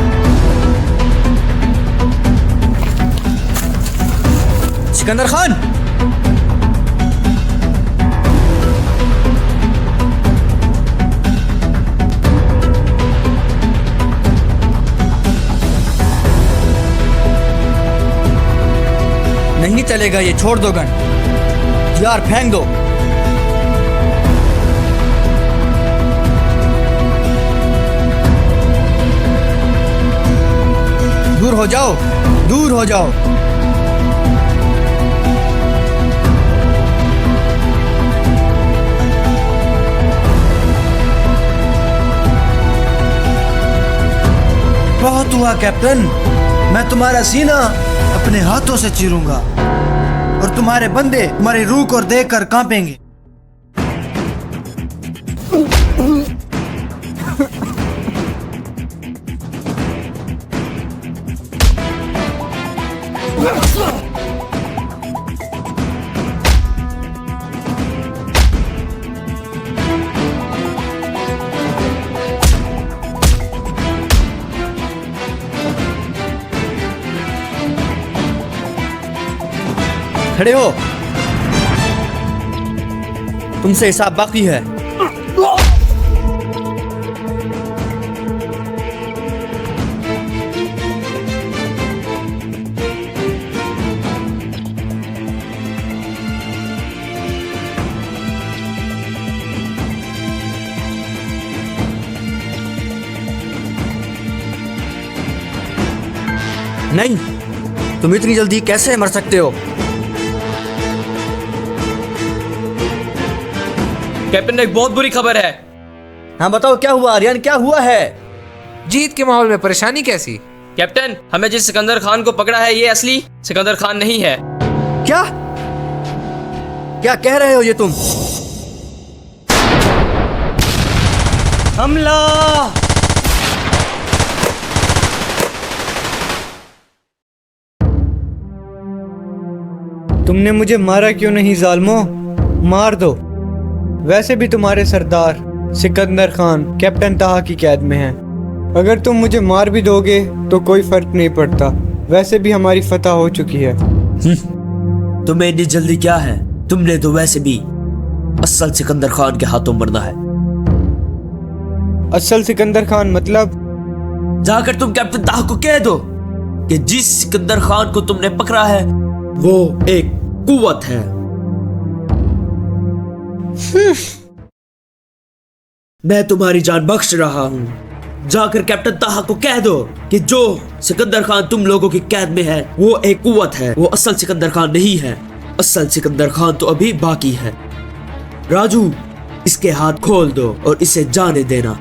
सिकंदर खान, नहीं चलेगा ये, छोड़ दो गन यार, फेंक दो। दूर हो जाओ, दूर हो जाओ। बहुत हुआ कैप्टन, मैं तुम्हारा सीना अपने हाथों से चीरूंगा और तुम्हारे बंदे तुम्हारी रूह को देखकर कांपेंगे। खड़े हो, तुमसे हिसाब बाकी है। नहीं, तुम इतनी जल्दी कैसे मर सकते हो? कैप्टन, एक बहुत बुरी खबर है। हाँ बताओ, क्या हुआ आर्यन, क्या हुआ है? जीत के माहौल में परेशानी कैसी? कैप्टन, हमें जिस सिकंदर खान को पकड़ा है ये असली सिकंदर खान नहीं है। क्या क्या कह रहे हो ये तुम? हमला! तुमने मुझे मारा क्यों नहीं जालिमो? मार दो। वैसे भी तुम्हारे सरदार सिकंदर खान कैप्टन ताहा की कैद में हैं। अगर तुम मुझे मार भी दोगे तो कोई फर्क नहीं पड़ता, वैसे भी हमारी फतह हो चुकी है। तुम्हें इतनी जल्दी क्या है? तुमने तो वैसे भी असल सिकंदर खान के हाथों मरना है। असल सिकंदर खान मतलब? जाकर तुम कैप्टन ताहा को कह दो कि जिस सिकंदर खान को तुमने पकड़ा है वो एक कुव्वत है। मैं तुम्हारी जान बख्श रहा हूं। जाकर कैप्टन ताहा को कह दो कि जो सिकंदर खान तुम लोगों की कैद में है वो एक कुव्वत है, वो असल सिकंदर खान नहीं है। असल सिकंदर खान तो अभी बाकी है। राजू, इसके हाथ खोल दो और इसे जाने देना।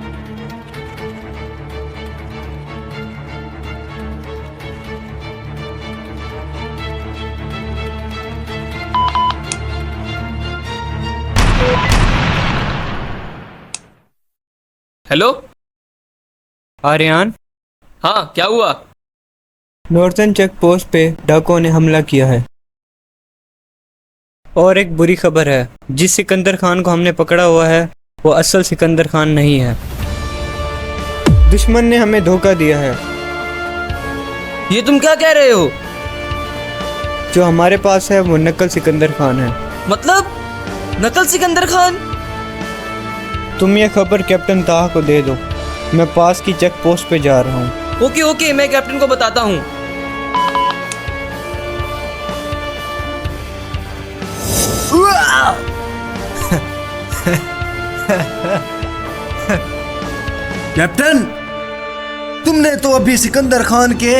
हेलो आर्यन? हाँ, क्या हुआ? नॉर्थन चेक पोस्ट पे डाकुओं ने हमला किया है। और एक बुरी खबर है, जिस सिकंदर खान को हमने पकड़ा हुआ है वो असल सिकंदर खान नहीं है। दुश्मन ने हमें धोखा दिया है। ये तुम क्या कह रहे हो? जो हमारे पास है वो नकल सिकंदर खान है। मतलब नकल सिकंदर खान? तुम ये खबर कैप्टन ताहा को दे दो। मैं पास की चेक पोस्ट पे जा रहा हूँ। ओके ओके, मैं कैप्टन को बताता हूँ। कैप्टन, तुमने तो अभी सिकंदर खान के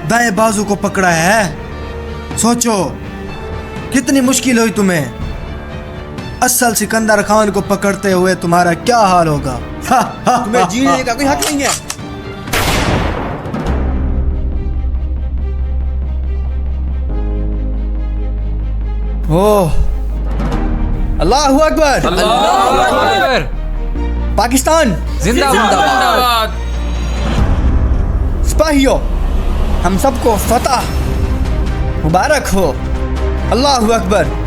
दाएं बाजू को पकड़ा है। सोचो कितनी मुश्किल हुई तुम्हें। असल सिकंदर खान को पकड़ते हुए तुम्हारा क्या हाल होगा। तुम्हें जीने का कोई हक नहीं है। ओह, अल्लाहु अकबर! अल्लाहु अकबर! पाकिस्तान जिंदाबाद! सिपाहियों, हम सबको फतह मुबारक हो। अल्लाहु अकबर!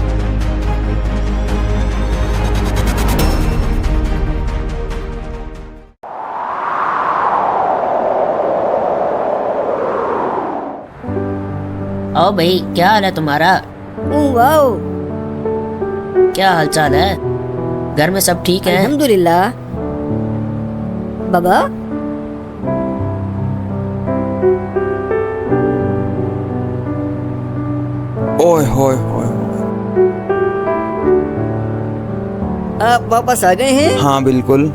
आओ भाई, क्या हाल है तुम्हारा? वाओ, क्या हालचाल है? घर में सब ठीक है? अल्हम्दुलिल्लाह। बाबा, ओए होए होए। आप वापस आ गए हैं? हाँ बिल्कुल।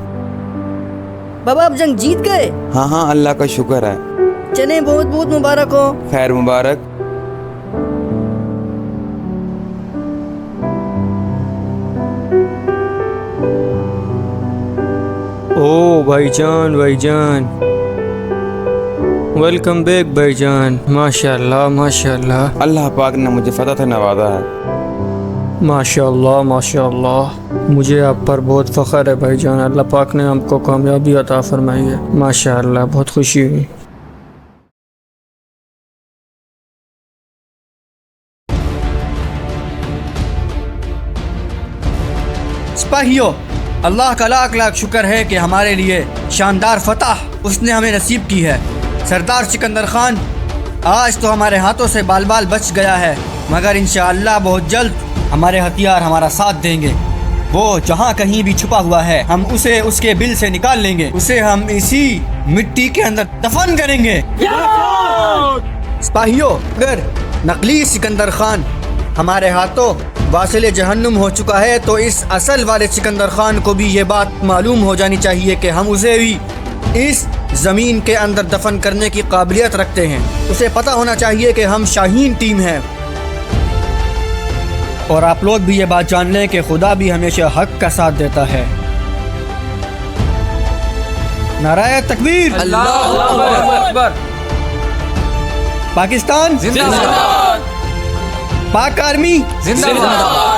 बाबा, आप जंग जीत गए? हाँ हाँ, अल्लाह का शुक्र है। चले, बहुत बहुत मुबारक हो। खैर मुबारक। ओ भाईजान, भाईजान, वेलकम बैक भाईजान। माशाल्लाह माशाल्लाह। अल्लाह पाक ने मुझे फतह से नवाजा है। माशाल्लाह माशाल्लाह। मुझे आप पर बहुत फ़ख्र है भाईजान। अल्लाह पाक ने हमको कामयाबी अता फरमाई है। माशाल्लाह, बहुत खुशी हुई। सिपाहियों, अल्लाह का लाख लाख शुक्र है कि हमारे लिए शानदार फतह उसने हमें नसीब की है। सरदार सिकंदर खान आज तो हमारे हाथों से बाल बाल बच गया है, मगर इंशाअल्लाह बहुत जल्द हमारे हथियार हमारा साथ देंगे। वो जहाँ कहीं भी छुपा हुआ है हम उसे उसके बिल से निकाल लेंगे, उसे हम इसी मिट्टी के अंदर दफन करेंगे। सिपाहियों, अगर नकली सिकंदर खान हमारे हाथों वासिल जहन्नुम हो चुका है तो इस असल वाले सिकंदर खान को भी ये बात मालूम हो जानी चाहिए कि हम उसे भी इस ज़मीन के अंदर दफन करने की काबिलियत रखते हैं। उसे पता होना चाहिए कि हम शाहीन टीम हैं। और आप लोग भी ये बात जान लें कि खुदा भी हमेशा हक का साथ देता है। नाराए तकबीर, अल्लाहू अकबर। पाकिस्तान जिंदाबाद, पाक आर्मी जिंदाबाद।